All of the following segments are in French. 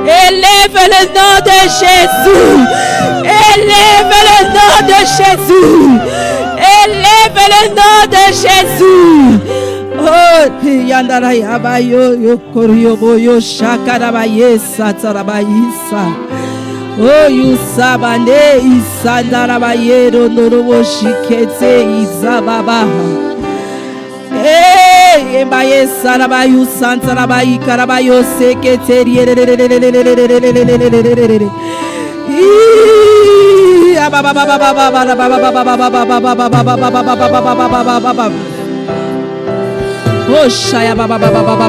Élève le nom de Jésus. Élève le nom de Jésus. Élève le nom de Jésus. Oh, yandara yabayo yo koryobo yo shakarabaye satarabayisa. Oh, yusabane isandarabaye ronorobo shikete izababa. Hey, embaye sarabayu santarabayi karabayo seketeri. Oh, shaya baba baba baba.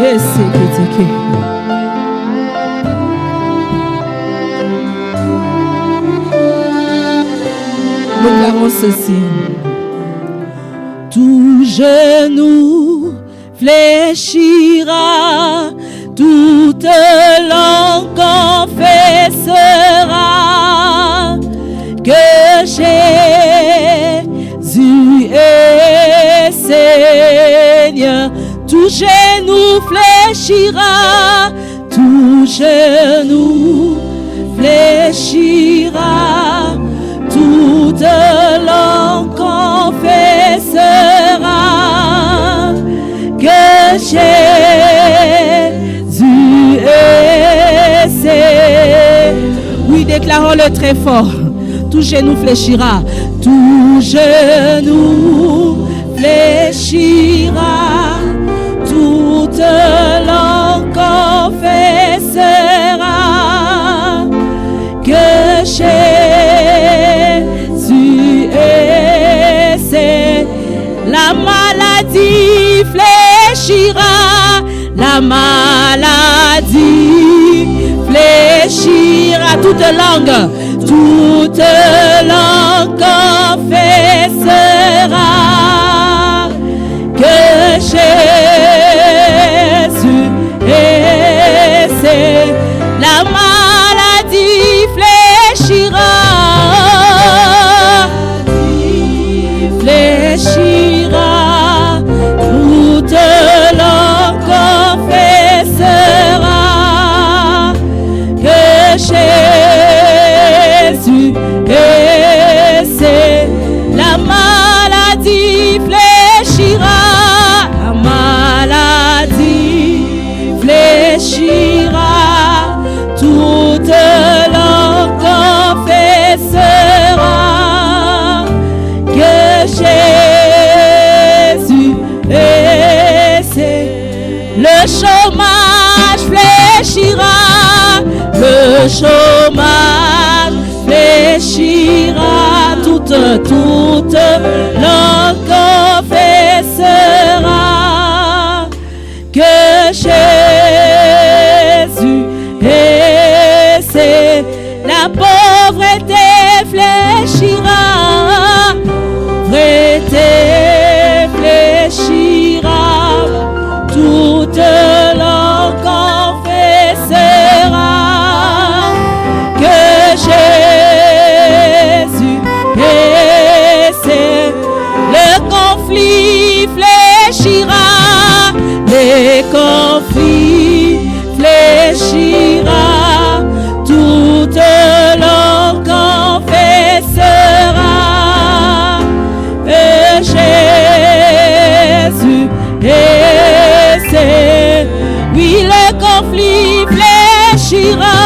Yes, seketeke. Nous clamons ceci. Tout genou fléchira, toute langue confessera que Jésus est Seigneur. Tout genou fléchira, tout genou fléchira, toute langue confessera que Jésus est Seigneur. Oui, déclarons-le très fort. Tout genou fléchira, tout genou fléchira, toute langue confessera que Jésus est Seigneur. La maladie fléchira, la maladie fléchira, toute langue confessera que Jésus est Seigneur. La maladie fléchira, fléchira, toute langue confessera que Jésus est Seigneur. La maladie fléchira, la maladie fléchira, toute langue confessera que Jésus est Seigneur. Le chômage fléchira, le chômage fléchira, toute langue confessera que Jésus est Seigneur. La pauvreté fléchira, pauvreté fléchira, toute langue confessera que Jésus est Seigneur. Le conflit fléchira, les conflits fléchira, toute langue confessera que Jésus est Seigneur. Oui, le conflit fléchira,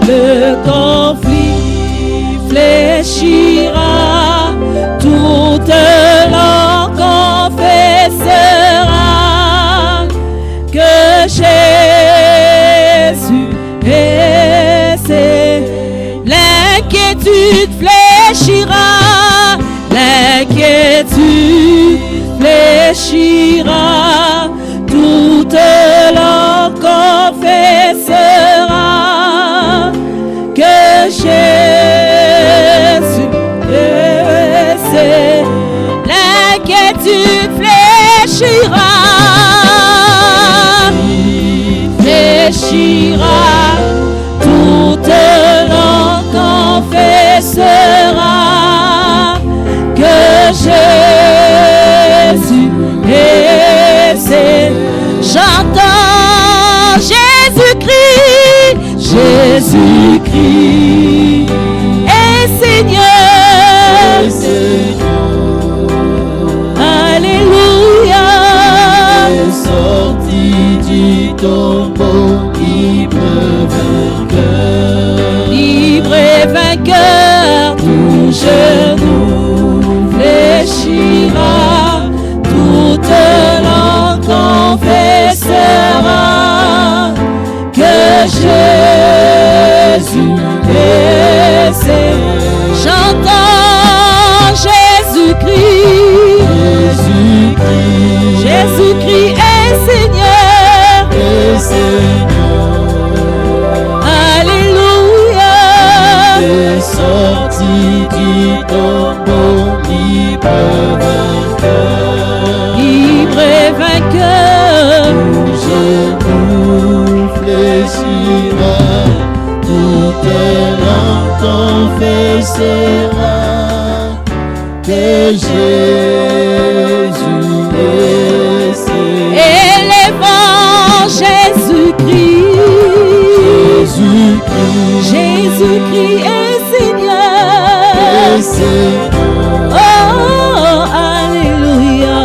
le conflit fléchira, toute langue confessera que Jésus est Seigneur. L'inquiétude fléchira, l'inquiétude fléchira, toute langue confessera que Jésus est Seigneur. L'inquiétude fléchira, fléchira, toute langue confessera que Jésus est Seigneur. J'entends du tombeau, libre vainqueur. Libre et vainqueur, tout genou fléchira, toute langue confessera que Jésus est Seigneur. J'entends Jésus-Christ, Jésus-Christ est Seigneur, Alléluia. Est sorti du tombeau, libre vainqueur. Libre et vainqueur, Genou fléchira, toute langue confessera que Jésus est Seigneur. élevant Jésus-Christ, Jésus-Christ est Seigneur. Oh, Alléluia.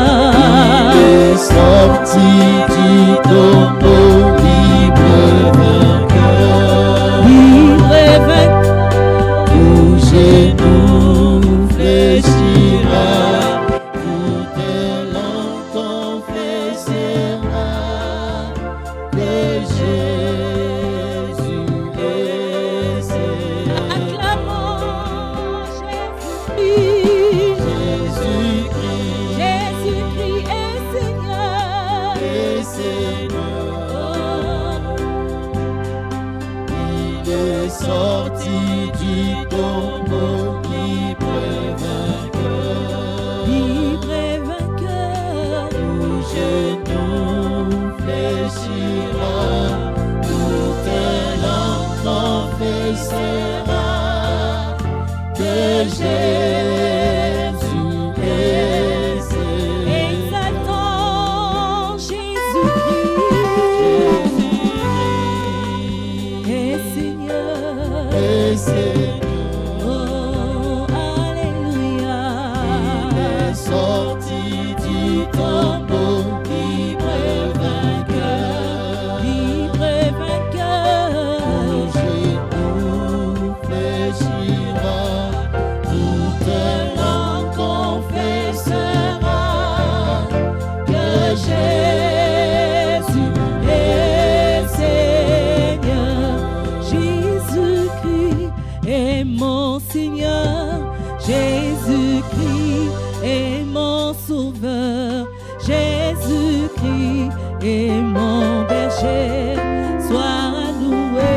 Est sorti du tombeau, libre vainqueur. Libre et vainqueur, Tout genou fléchira, toute langue confessera que Jésus est Seigneur. acclamons Jésus-Christ, Jésus-Christ Jésus-Christ est Seigneur. est Seigneur. Il est sorti du tombeau, libre vainqueur. Libre et vainqueur, Tout genou fléchira, toute langue confessera que Jésus est Seigneur. exaltant Jésus-Christ est Seigneur. Est Seigneur. Oh, Alléluia. Il est sorti du tombeau, libre vainqueur. Libre et vainqueur, Tout genou fléchira, toute langue confessera que Jésus est Seigneur. Jésus-Christ est mon Seigneur. Jésus-Christ est mon Sauveur. Jésus-Christ est mon berger. Sois loué.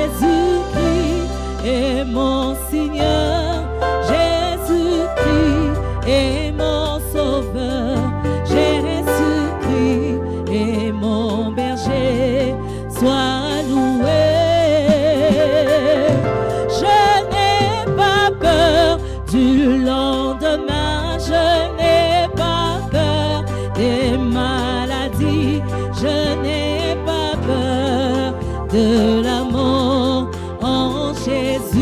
Jésus-Christ est mon Seigneur. Jésus-Christ est mon Sauveur. Jésus-Christ est mon berger. Sois loué. Je n'ai pas peur du lendemain. Je n'ai pas peur des maladies. Je n'ai pas peur de la mort en Jésus.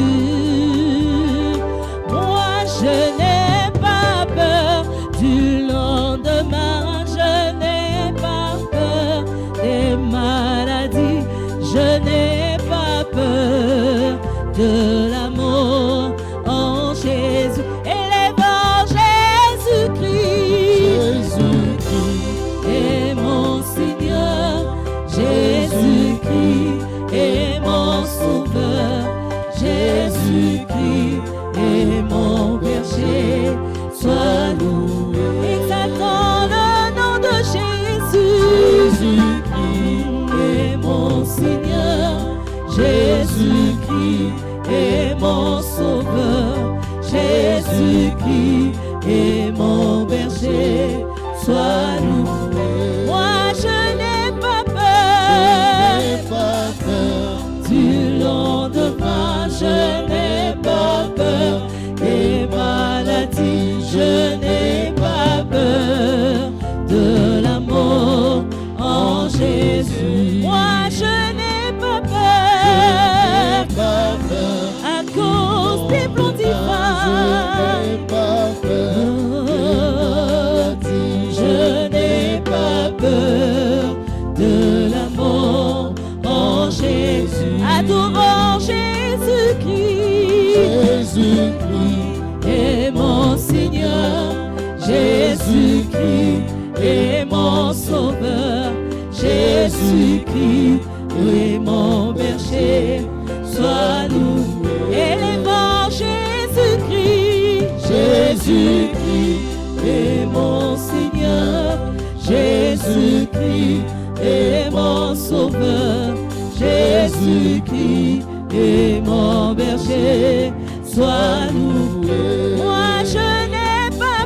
Moi, je n'ai pas peur du lendemain. Je n'ai pas peur des maladies. Je n'ai pas peur de la mort en Jésus. Élevant Jésus-Christ est mon Seigneur. Jésus-Christ est mon Sauveur. Jésus-Christ est mon berger. Sois loué. Exaltant le nom de Jésus. Jésus-Christ est mon Seigneur. Jésus-Christ est mon Sauveur. Jésus-Christ est mon berger. Sois loué. Moi, je n'ai pas peur du lendemain. Je n'ai pas peur des maladies. Je n'ai pas peur de la mort en Jésus. Moi, je n'ai pas peur à cause des plans divins. Je est mon sauveur. Jésus-Christ est mon berger. Sois loué. Élevons Jésus-Christ. Jésus-Christ est mon Seigneur. Jésus-Christ est mon sauveur. Jésus-Christ est mon berger. Sois loué. Moi je n'ai pas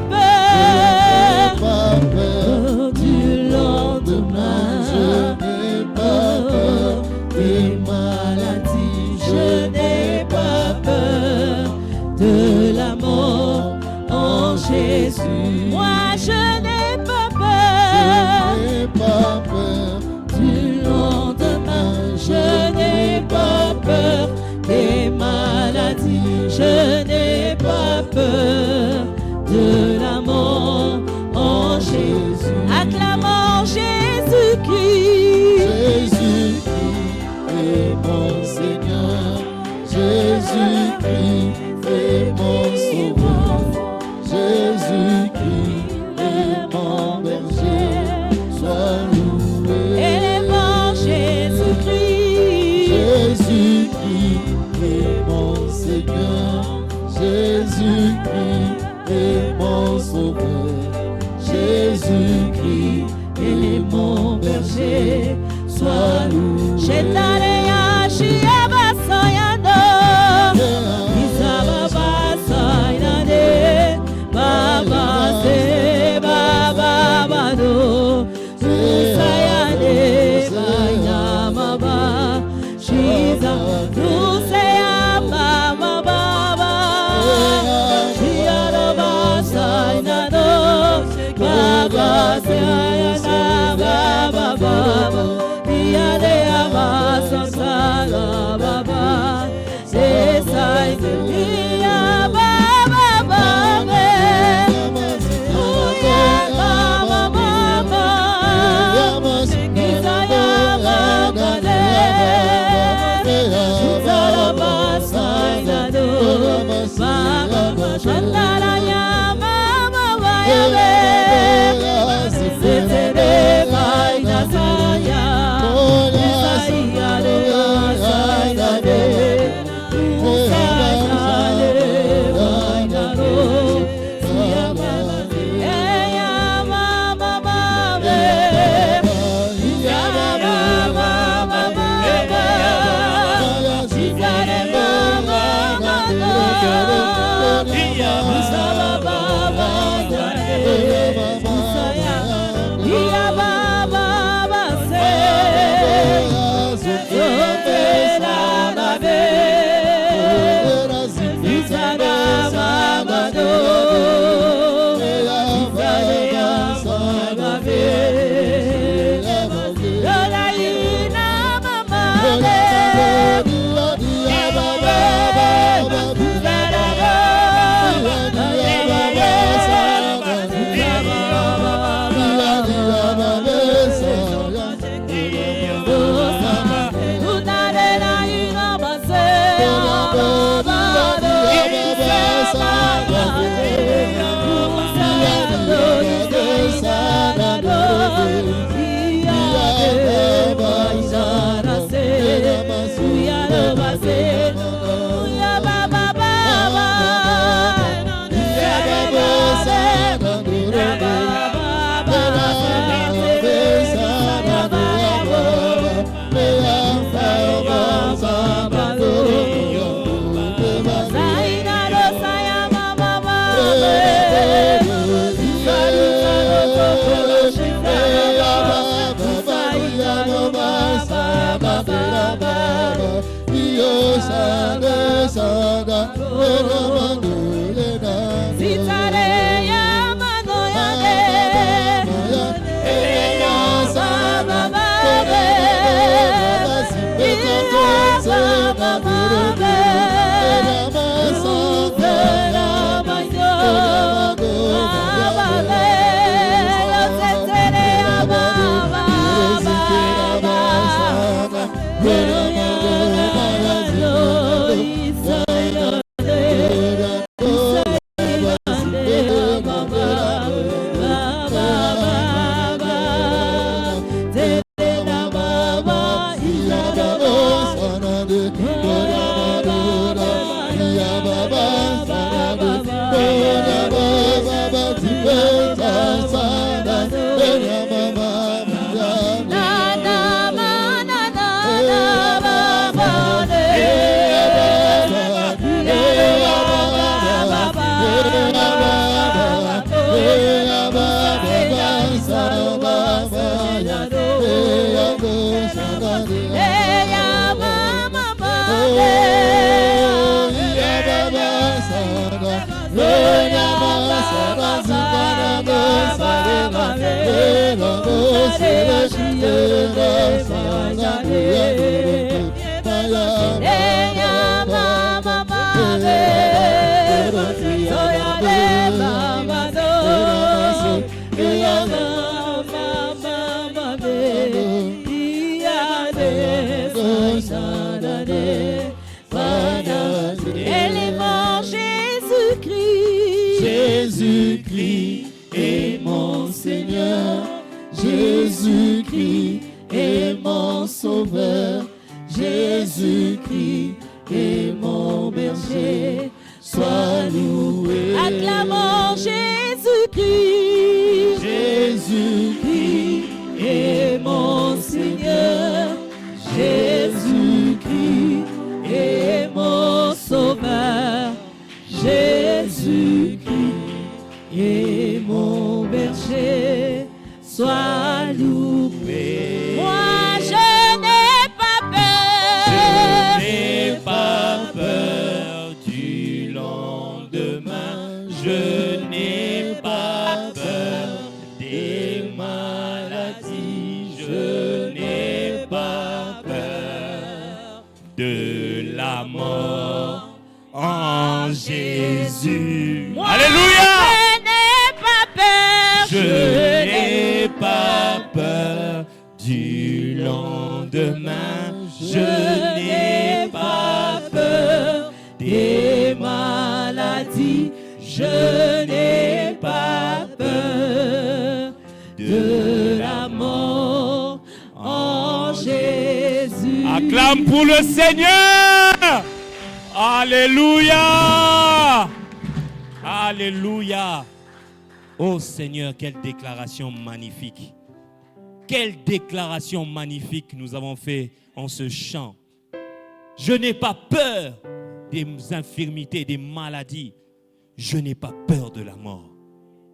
peur du lendemain. Je n'ai pas peur des maladies. Je n'ai pas peur de la mort en Jésus. Moi je n'ai pas peur du lendemain. Je n'ai pas peur des maladies. Je n'ai pas peur de la mort en Jésus. Acclamons Jésus-Christ. Jésus-Christ est mon Seigneur. Jésus-Christ est mon sauveur. Jésus-Christ est mon berger. Sois loué. Élevons Jésus-Christ. Jésus-Christ est mon Seigneur. Jésus-Christ est mon sauveur. Jésus-Christ est mon berger. Sois loué. Shetaleya shiaba sayano. Isaba basayane. Baba se baba bado. Usayane bayama ba. Shiza usayama baba. Shiara basayano. Baba sayana baba baba. Yale abasa sala baba, esai ya baba baba, uya baba baba, isaya baba le, sala basa ya do, baba shala ya baba ya be, setere kai na saya. Élément Jésus-Christ. Jésus-Christ est mon Seigneur. Jésus-Christ est mon Sauveur. Jésus-Christ est mon berger. Sois loué. Acclamons Jésus-Christ. Jésus-Christ est mon Seigneur. Jésus-Christ est mon Sauveur. Jésus-Christ est mon berger. Sois loué. Moi, je n'ai pas peur. Je n'ai pas peur du lendemain. Je n'ai pas peur des maladies. Je n'ai pas peur de la mort en Jésus. Moi, Alléluia! je n'ai pas peur. Je n'ai pas peur du lendemain. Je n'ai pas peur des maladies. Je n'ai pas peur de la mort en Jésus. Acclame pour le Seigneur. Alléluia. Alléluia. Oh Seigneur, quelle déclaration magnifique. Quelle déclaration magnifique nous avons fait en ce chant. Je n'ai pas peur des infirmités, des maladies. Je n'ai pas peur de la mort.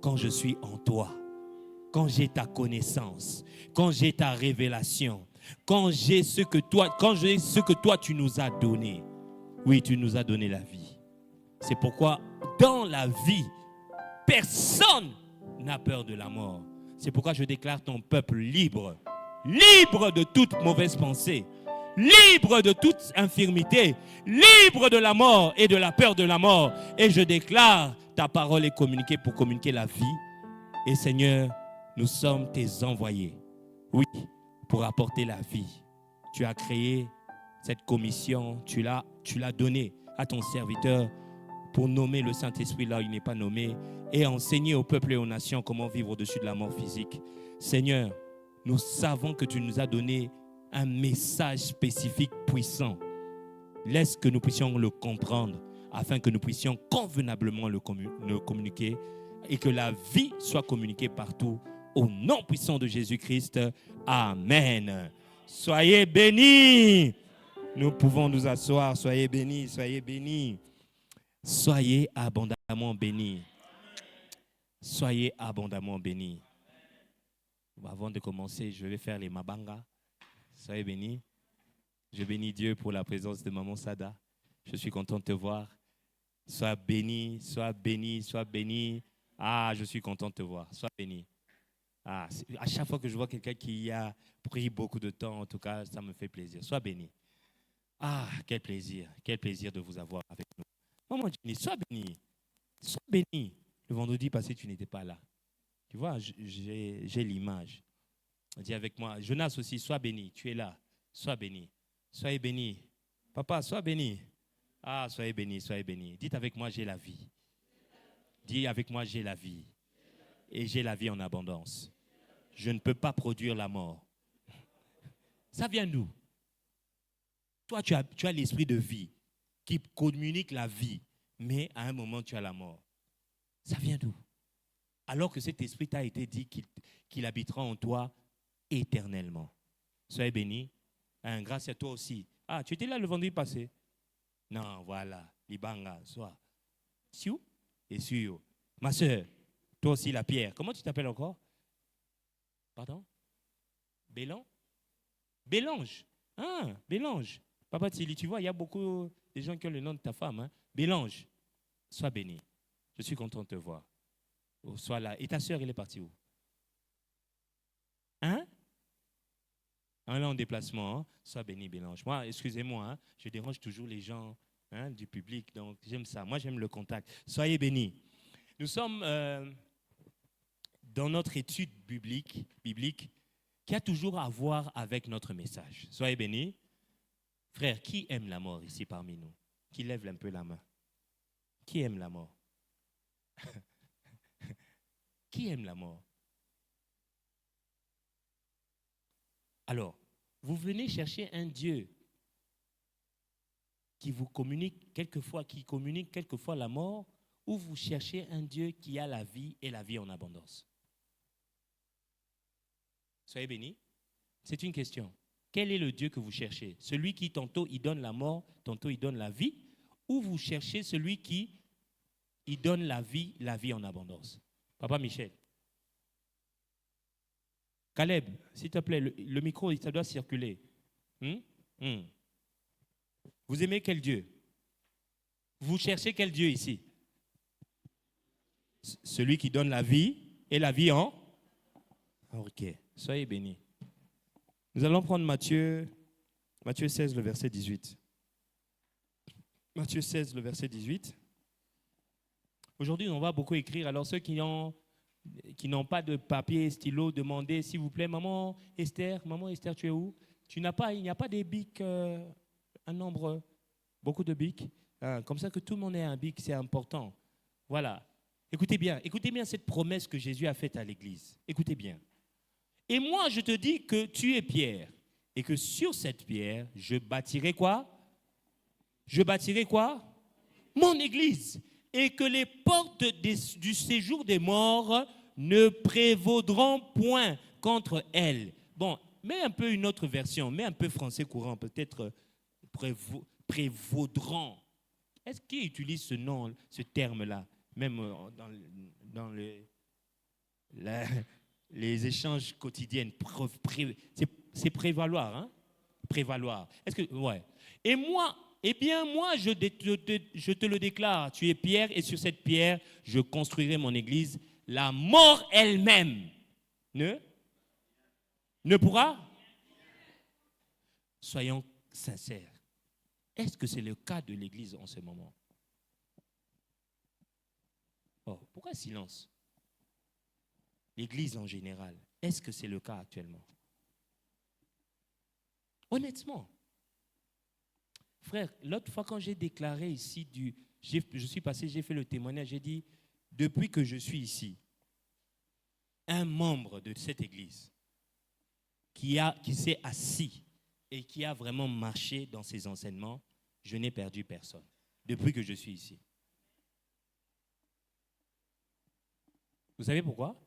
Quand je suis en toi, quand j'ai ta connaissance, quand j'ai ta révélation, quand j'ai ce que toi tu nous as donné. Oui, tu nous as donné la vie. C'est pourquoi dans la vie, personne n'a peur de la mort. C'est pourquoi je déclare ton peuple libre. Libre de toute mauvaise pensée. Libre de toute infirmité. Libre de la mort et de la peur de la mort. Et je déclare ta parole est communiquée pour communiquer la vie. Et Seigneur, nous sommes tes envoyés. Oui, pour apporter la vie. Tu as créé cette commission. Tu l'as donnée à ton serviteur pour nommer le Saint-Esprit là où il n'est pas nommé et enseigner au peuple et aux nations comment vivre au-dessus de la mort physique. Seigneur, nous savons que tu nous as donné un message spécifique puissant. Laisse que nous puissions le comprendre afin que nous puissions convenablement le communiquer et que la vie soit communiquée partout au nom puissant de Jésus-Christ. Amen. Soyez bénis. Nous pouvons nous asseoir. Soyez bénis, soyez bénis. Soyez abondamment bénis. Soyez abondamment bénis. Avant de commencer, je vais faire les mabanga. Soyez bénis. Je bénis Dieu pour la présence de Maman Sada. Je suis content de te voir. Sois béni, sois béni, sois béni. Ah, je suis content de te voir. Sois béni. Ah, à chaque fois que je vois quelqu'un qui a pris beaucoup de temps, en tout cas, ça me fait plaisir. Sois béni. Ah, quel plaisir de vous avoir avec nous. Maman Jenny, sois béni. Sois béni. Le vendredi passé, tu n'étais pas là. Tu vois, j'ai l'image. Dis avec moi, Jonas aussi, sois béni. Tu es là. Sois béni. Soyez béni. Papa, sois béni. Ah, soyez béni, soyez béni. Dites avec moi, j'ai la vie. Dis avec moi, j'ai la vie. Et j'ai la vie en abondance. Je ne peux pas produire la mort. Ça vient d'où? Toi, tu as l'esprit de vie qui communique la vie, mais à un moment, tu as la mort. Ça vient d'où? Alors que cet esprit t'a été dit qu'il habitera en toi éternellement. Soyez bénis. Grâce à toi aussi. Ah, tu étais là le vendredi passé? Non, voilà. Libanga, sois. Siou et Suyo. Ma soeur, toi aussi la pierre. Comment tu t'appelles encore? Pardon? Bélan? Bélange. Ah, Bélange. Papa Tili, tu vois, il y a beaucoup de gens qui ont le nom de ta femme. Hein? Bélange. Sois béni. Je suis content de te voir. Oh, sois là. Et ta soeur, elle est partie où? Hein? On est en déplacement. Hein. Sois béni, Bélange. Moi, excusez-moi, hein, je dérange toujours les gens du public. Donc, j'aime ça. Moi, j'aime le contact. Soyez bénis. Nous sommes dans notre étude biblique qui a toujours à voir avec notre message. Soyez bénis. Frère, qui aime la mort ici parmi nous? Qui lève un peu la main? Qui aime la mort? Qui aime la mort? Alors, vous venez chercher un Dieu qui vous communique quelquefois la mort, ou vous cherchez un Dieu qui a la vie et la vie en abondance? Soyez bénis. C'est une question. Quel est le Dieu que vous cherchez? Celui qui tantôt il donne la mort, tantôt il donne la vie, ou vous cherchez celui qui il donne la vie en abondance? Papa Michel. Caleb, s'il te plaît, le micro, ça doit circuler. Vous aimez quel Dieu? Vous cherchez quel Dieu ici? Celui qui donne la vie et la vie en... Ok, soyez bénis. Nous allons prendre Matthieu 16, le verset 18. Matthieu 16, le verset 18. Aujourd'hui, on va beaucoup écrire. Alors, ceux qui n'ont pas de papier, stylo, demandez, s'il vous plaît, maman Esther, tu es où? Il n'y a pas des bics, un nombre, beaucoup de bics. Comme ça que tout le monde ait un bic, c'est important. Voilà. Écoutez bien cette promesse que Jésus a faite à l'église. Écoutez bien. Et moi, je te dis que tu es Pierre, et que sur cette pierre, je bâtirai quoi? Mon église. Et que les portes du séjour des morts ne prévaudront point contre elle. Bon, mets un peu une autre version, mets un peu français courant, peut-être prévaudront. Est-ce qu'il utilise ce terme-là, même dans les échanges quotidiens? C'est prévaloir, hein? Prévaloir. Est-ce que, ouais. Et moi, je te le déclare, tu es Pierre, et sur cette pierre, je construirai mon église. La mort elle-même ne pourra. Soyons sincères. Est-ce que c'est le cas de l'église en ce moment? Oh, pourquoi silence? L'église en général, est-ce que c'est le cas actuellement? Honnêtement. Frère, l'autre fois quand j'ai déclaré ici, je suis passé, j'ai fait le témoignage, j'ai dit, depuis que je suis ici, un membre de cette église qui s'est assis et qui a vraiment marché dans ses enseignements, je n'ai perdu personne depuis que je suis ici. Vous savez pourquoi?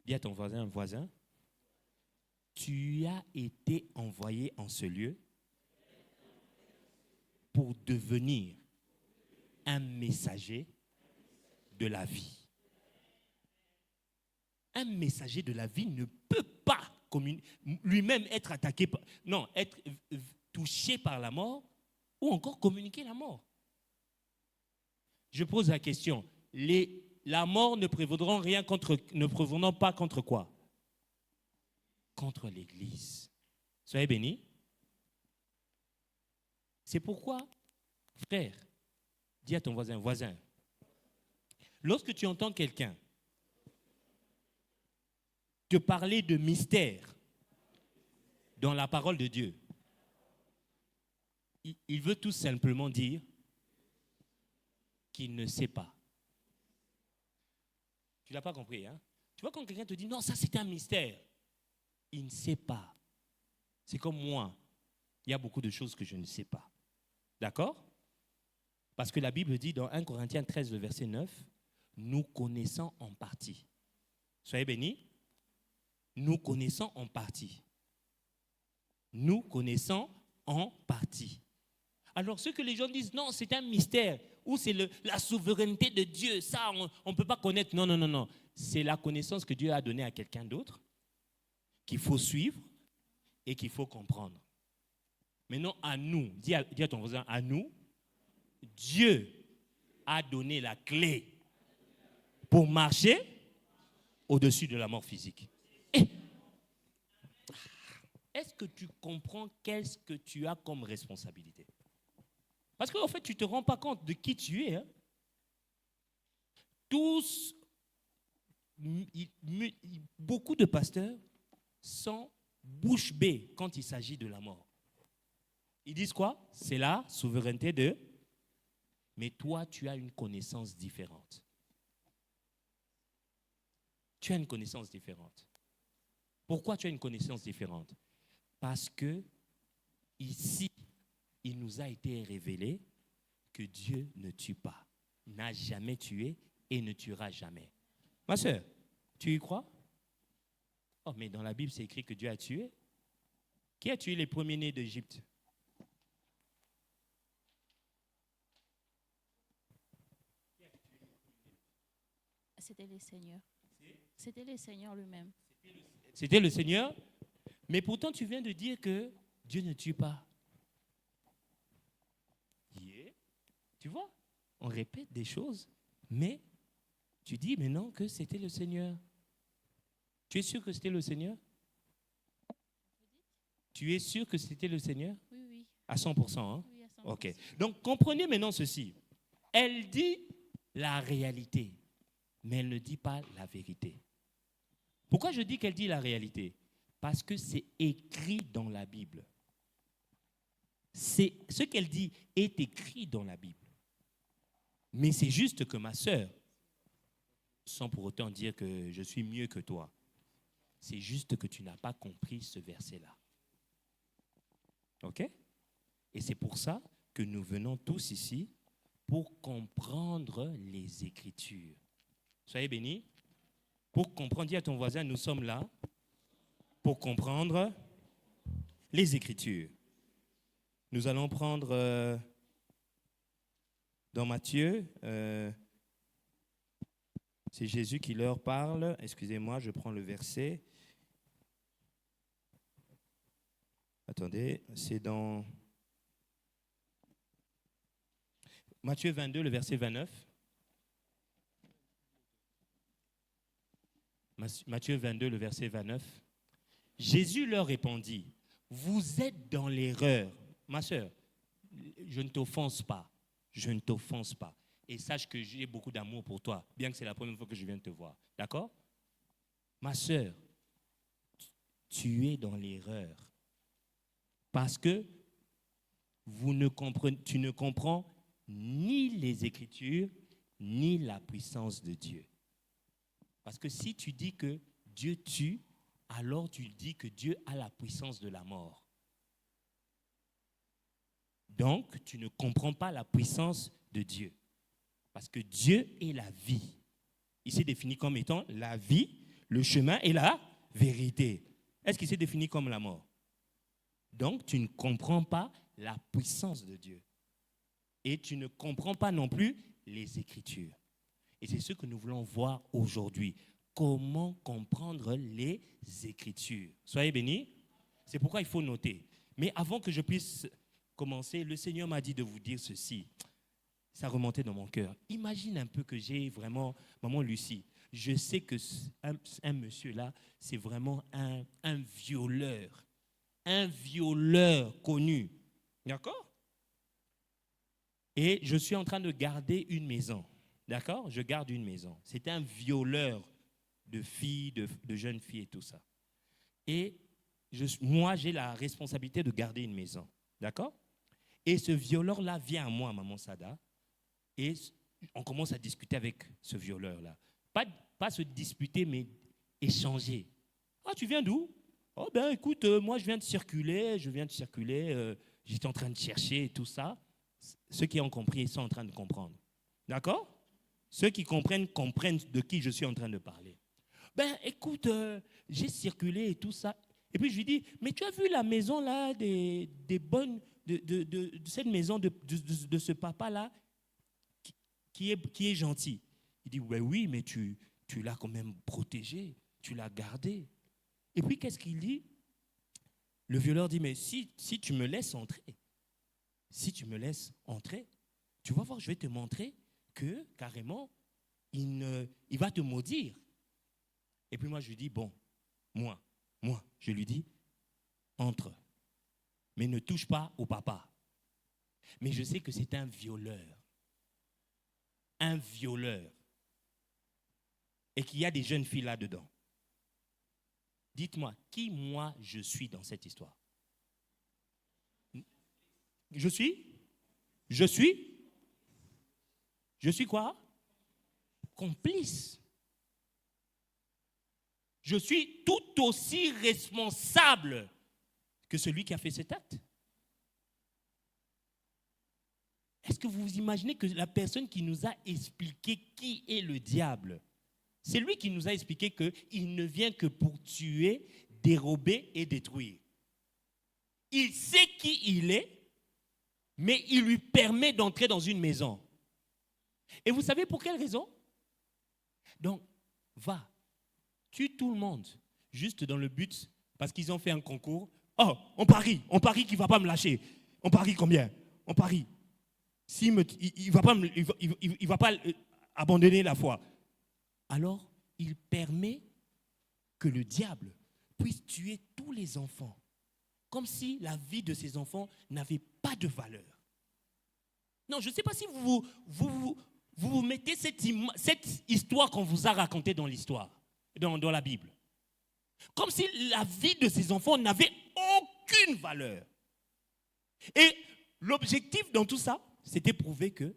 Dis à ton voisin, tu as été envoyé en ce lieu pour devenir un messager de la vie. Un messager de la vie ne peut pas lui-même être attaqué, être touché par la mort ou encore communiquer la mort. Je pose la question, la mort ne prévaudront pas contre quoi? Contre l'Église. Soyez bénis. C'est pourquoi, frère, dis à ton voisin, lorsque tu entends quelqu'un te parler de mystère dans la parole de Dieu, il veut tout simplement dire qu'il ne sait pas. Tu ne l'as pas compris, hein? Tu vois quand quelqu'un te dit, non, ça c'est un mystère, il ne sait pas. C'est comme moi, il y a beaucoup de choses que je ne sais pas. D'accord? Parce que la Bible dit dans 1 Corinthiens 13, le verset 9, nous connaissons en partie. Soyez bénis. Nous connaissons en partie. Nous connaissons en partie. Alors ceux que les gens disent, non, c'est un mystère, ou c'est la souveraineté de Dieu, ça on ne peut pas connaître. Non. C'est la connaissance que Dieu a donnée à quelqu'un d'autre, qu'il faut suivre et qu'il faut comprendre. Maintenant, à nous, dis à ton voisin, à nous, Dieu a donné la clé pour marcher au-dessus de la mort physique. est-ce que tu comprends qu'est-ce que tu as comme responsabilité? Parce qu'en fait, tu ne te rends pas compte de qui tu es. Hein. Tous, beaucoup de pasteurs sont bouche bée quand il s'agit de la mort. Ils disent quoi? C'est la souveraineté de... Mais toi, tu as une connaissance différente. Tu as une connaissance différente. Pourquoi tu as une connaissance différente? Parce que ici, il nous a été révélé que Dieu ne tue pas, n'a jamais tué et ne tuera jamais. Ma soeur, tu y crois? Oh, mais dans la Bible, c'est écrit que Dieu a tué. Qui a tué les premiers-nés d'Égypte? C'était le Seigneur. C'était le Seigneur lui-même. C'était le Seigneur. Mais pourtant, tu viens de dire que Dieu ne tue pas. Yeah. Tu vois, on répète des choses, mais tu dis maintenant que c'était le Seigneur. Tu es sûr que c'était le Seigneur? Tu es sûr que c'était le Seigneur? Oui, oui. À 100%, hein? Oui, à 100%. Ok. Donc, comprenez maintenant ceci. Elle dit la réalité, mais elle ne dit pas la vérité. Pourquoi je dis qu'elle dit la réalité? Parce que c'est écrit dans la Bible. C'est, ce qu'elle dit est écrit dans la Bible. Mais c'est juste que ma sœur, sans pour autant dire que je suis mieux que toi, c'est juste que tu n'as pas compris ce verset-là. OK? Et c'est pour ça que nous venons tous ici pour comprendre les Écritures. Soyez bénis. Pour comprendre, dis à ton voisin, nous sommes là pour comprendre les Écritures. Nous allons prendre dans Matthieu, c'est Jésus qui leur parle. Excusez-moi, je prends le verset. Attendez, c'est dans Matthieu 22, le verset 29. Matthieu 22, le verset 29. Jésus leur répondit, vous êtes dans l'erreur. Ma soeur, je ne t'offense pas. Je ne t'offense pas. Et sache que j'ai beaucoup d'amour pour toi, bien que c'est la première fois que je viens te voir. D'accord? Ma soeur, tu es dans l'erreur. Parce que tu ne comprends ni les Écritures, ni la puissance de Dieu. Parce que si tu dis que Dieu tue, alors tu dis que Dieu a la puissance de la mort. Donc, tu ne comprends pas la puissance de Dieu. Parce que Dieu est la vie. Il s'est défini comme étant la vie, le chemin et la vérité. Est-ce qu'il s'est défini comme la mort? Donc, tu ne comprends pas la puissance de Dieu. Et tu ne comprends pas non plus les Écritures. Et c'est ce que nous voulons voir aujourd'hui. Comment comprendre les Écritures. Soyez bénis. C'est pourquoi il faut noter. Mais avant que je puisse commencer, le Seigneur m'a dit de vous dire ceci. Ça remontait dans mon cœur. Imagine un peu que j'ai vraiment, maman Lucie, je sais que un monsieur là, c'est vraiment un violeur. Un violeur connu. D'accord? Et je suis en train de garder une maison. D'accord? Je garde une maison. C'est un violeur de filles, de jeunes filles et tout ça. Et moi, j'ai la responsabilité de garder une maison. D'accord? Et ce violeur-là vient à moi, maman Sada, et on commence à discuter avec ce violeur-là. Pas se disputer, mais échanger. Ah, tu viens d'où? Oh, ben écoute, moi je viens de circuler, j'étais en train de chercher et tout ça. Ceux qui ont compris sont en train de comprendre. D'accord? Ceux qui comprennent de qui je suis en train de parler. Ben écoute, j'ai circulé et tout ça. Et puis je lui dis, mais tu as vu la maison là, des bonnes, de cette maison de ce papa-là qui est gentil. Il dit, ouais, oui, mais tu l'as quand même protégé, tu l'as gardé. Et puis qu'est-ce qu'il dit? Le violeur dit, mais si tu me laisses entrer, tu vas voir, je vais te montrer que carrément, il va te maudire. Et puis moi, je lui dis, bon, moi, je lui dis, entre. Mais ne touche pas au papa. Mais je sais que c'est un violeur. Un violeur. Et qu'il y a des jeunes filles là-dedans. Dites-moi, qui moi je suis dans cette histoire? Je suis quoi? Complice. Je suis tout aussi responsable que celui qui a fait cet acte. Est-ce que vous vous imaginez que la personne qui nous a expliqué qui est le diable, c'est lui qui nous a expliqué qu'il ne vient que pour tuer, dérober et détruire. Il sait qui il est, mais il lui permet d'entrer dans une maison. Et vous savez pour quelle raison? Donc, va, tue tout le monde, juste dans le but, parce qu'ils ont fait un concours. Oh, on parie qu'il ne va pas me lâcher. On parie combien? On parie. Il ne va pas abandonner la foi. Alors, il permet que le diable puisse tuer tous les enfants, comme si la vie de ces enfants n'avait pas de valeur. Non, je ne sais pas si vous mettez cette histoire qu'on vous a racontée dans l'histoire, dans la Bible. Comme si la vie de ces enfants n'avait aucune valeur. Et l'objectif dans tout ça, c'était prouver que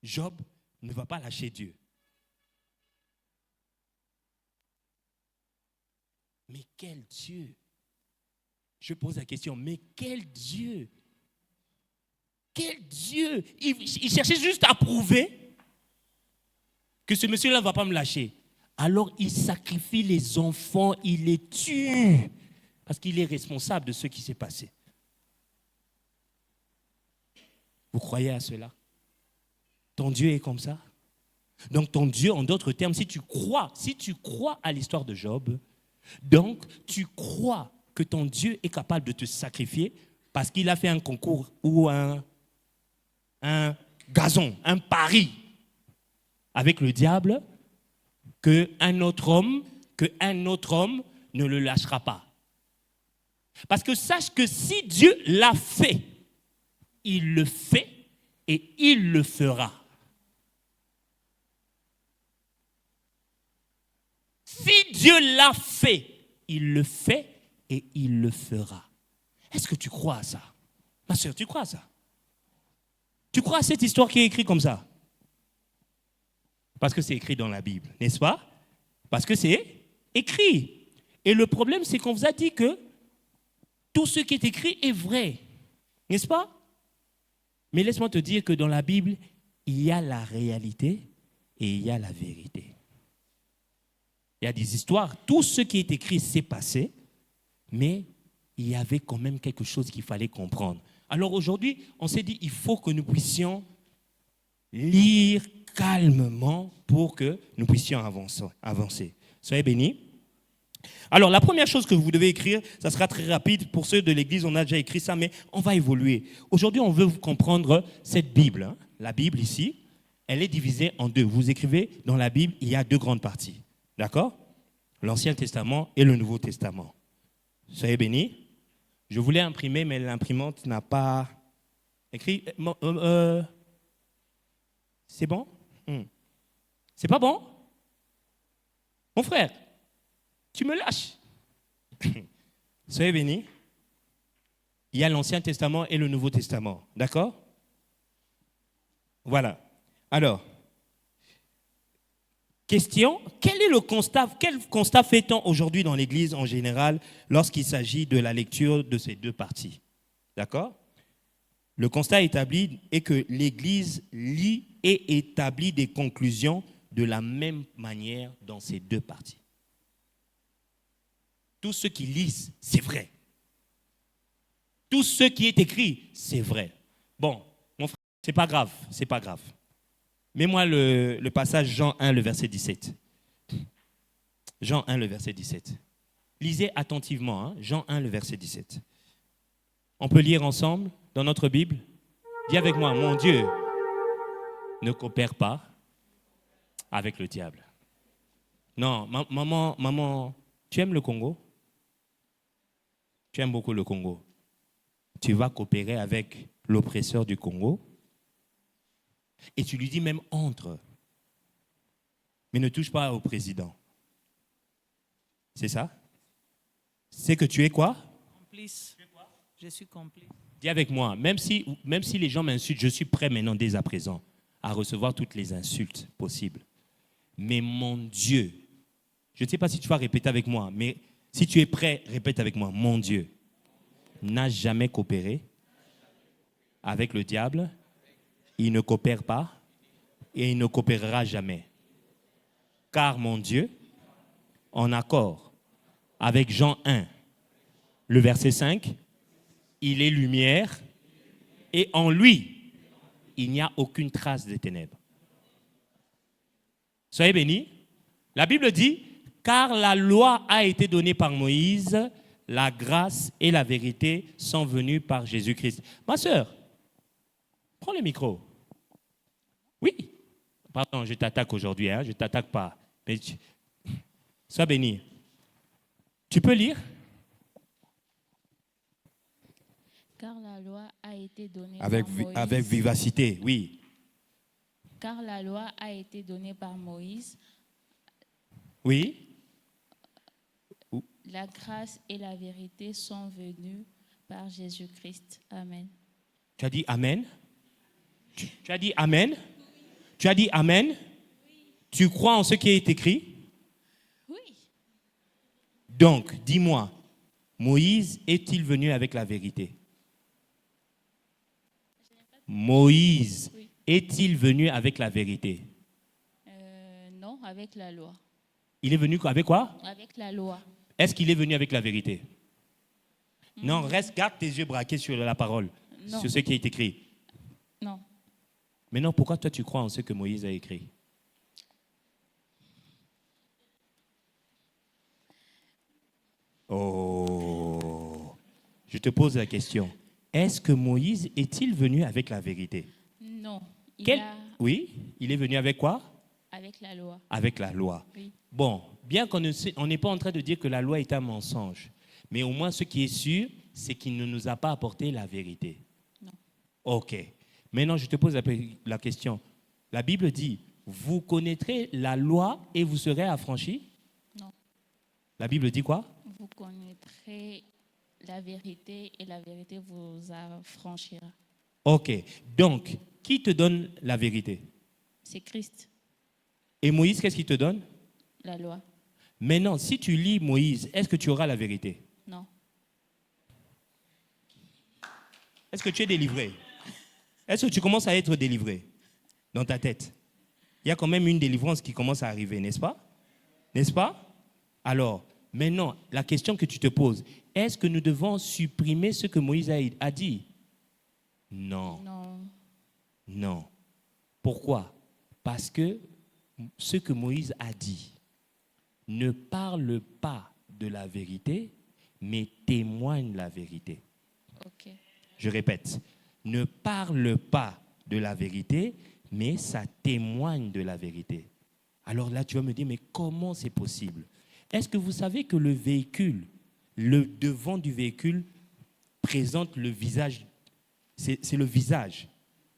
Job ne va pas lâcher Dieu. Mais quel Dieu? Je pose la question, mais quel Dieu? Quel Dieu? Il cherchait juste à prouver que ce monsieur-là ne va pas me lâcher. Alors il sacrifie les enfants, il les tue, parce qu'il est responsable de ce qui s'est passé. Vous croyez à cela? Ton Dieu est comme ça? Donc ton Dieu, en d'autres termes, si tu crois à l'histoire de Job, donc tu crois que ton Dieu est capable de te sacrifier parce qu'il a fait un concours ou un gazon, un pari avec le diable, qu'un autre homme ne le lâchera pas. Parce que sache que si Dieu l'a fait, il le fait et il le fera. Si Dieu l'a fait, il le fait et il le fera. Est-ce que tu crois à ça? Ma soeur, tu crois à ça? Tu crois à cette histoire qui est écrite comme ça? Parce que c'est écrit dans la Bible, n'est-ce pas? Parce que c'est écrit. Et le problème, c'est qu'on vous a dit que tout ce qui est écrit est vrai, n'est-ce pas? Mais laisse-moi te dire que dans la Bible, il y a la réalité et il y a la vérité. Il y a des histoires, tout ce qui est écrit s'est passé, mais il y avait quand même quelque chose qu'il fallait comprendre. Alors aujourd'hui, on s'est dit, il faut que nous puissions lire calmement pour que nous puissions avancer. Soyez bénis. Alors la première chose que vous devez écrire, ça sera très rapide. Pour ceux de l'église, on a déjà écrit ça, mais on va évoluer. Aujourd'hui, on veut comprendre cette Bible. La Bible ici, elle est divisée en deux. Vous écrivez, dans la Bible, il y a deux grandes parties. D'accord? L'Ancien Testament et le Nouveau Testament. Soyez bénis. Je voulais imprimer, mais l'imprimante n'a pas écrit. C'est bon? C'est pas bon? Mon frère, tu me lâches. Soyez bénis. Il y a l'Ancien Testament et le Nouveau Testament. D'accord? Voilà. Alors, question, quel constat fait-on aujourd'hui dans l'Église en général lorsqu'il s'agit de la lecture de ces deux parties? D'accord? Le constat établi est que l'Église lit et établit des conclusions de la même manière dans ces deux parties. Tout ce qui lisent, c'est vrai. Tout ce qui est écrit, c'est vrai. Bon, mon frère, c'est pas grave. Mets-moi le passage Jean 1, le verset 17. Jean 1, le verset 17. Lisez attentivement, hein? Jean 1, le verset 17. On peut lire ensemble dans notre Bible? Dis avec moi, mon Dieu ne coopère pas avec le diable. Non, maman, tu aimes le Congo? Tu aimes beaucoup le Congo. Tu vas coopérer avec l'oppresseur du Congo et tu lui dis même entre. Mais ne touche pas au président. C'est ça? C'est que tu es quoi? Complice. Je suis complice. Dis avec moi, même si les gens m'insultent, je suis prêt maintenant dès à présent à recevoir toutes les insultes possibles. Mais mon Dieu, je ne sais pas si tu vas répéter avec moi, mais si tu es prêt, répète avec moi. Mon Dieu n'a jamais coopéré avec le diable, il ne coopère pas et il ne coopérera jamais. Car mon Dieu, en accord avec Jean 1, le verset 5, il est lumière et en lui, il n'y a aucune trace des ténèbres. Soyez bénis. La Bible dit, car la loi a été donnée par Moïse, la grâce et la vérité sont venues par Jésus-Christ. Ma sœur, prends le micro. Oui. Pardon, je t'attaque aujourd'hui, je ne t'attaque pas. Mais sois béni. Tu peux lire? Car la loi a été donnée avec, par Moïse. Avec vivacité, oui. Car la loi a été donnée par Moïse. Oui. La grâce et la vérité sont venues par Jésus-Christ. Amen. Tu as dit Amen? Tu as dit Amen? Tu as dit Amen? Oui. Tu crois en ce qui est écrit? Oui. Donc, dis-moi, Moïse est-il venu avec la vérité? Moïse oui. Est-il venu avec la vérité? Non, avec la loi. Il est venu avec quoi? Avec la loi. Est-ce qu'il est venu avec la vérité? Non, reste, garde tes yeux braqués sur la parole, non. sur ce qui est écrit. Non. Mais non, pourquoi toi tu crois en ce que Moïse a écrit? Oh, je te pose la question. Est-ce que Moïse est-il venu avec la vérité? Non. Oui, il est venu avec quoi? Avec la loi. Avec la loi. Oui. Bon, bien qu'on n'est pas en train de dire que la loi est un mensonge, mais au moins ce qui est sûr, c'est qu'il ne nous a pas apporté la vérité. Non. Ok. Maintenant, je te pose la question. La Bible dit, vous connaîtrez la loi et vous serez affranchis? Non. La Bible dit quoi? Vous connaîtrez la vérité et la vérité vous affranchira. Ok. Donc, qui te donne la vérité? C'est Christ. Et Moïse, qu'est-ce qu'il te donne? La loi. Maintenant, si tu lis Moïse, est-ce que tu auras la vérité? Non. Est-ce que tu es délivré? Est-ce que tu commences à être délivré dans ta tête? Il y a quand même une délivrance qui commence à arriver, n'est-ce pas? N'est-ce pas? Alors, maintenant, la question que tu te poses, est-ce que nous devons supprimer ce que Moïse a dit? Non. Non. Non. Pourquoi? Parce que ce que Moïse a dit ne parle pas de la vérité, mais témoigne la vérité. Ok. Je répète, ne parle pas de la vérité, mais ça témoigne de la vérité. Alors là, tu vas me dire, mais comment c'est possible? Est-ce que vous savez que le véhicule, le devant du véhicule présente le visage, c'est le visage,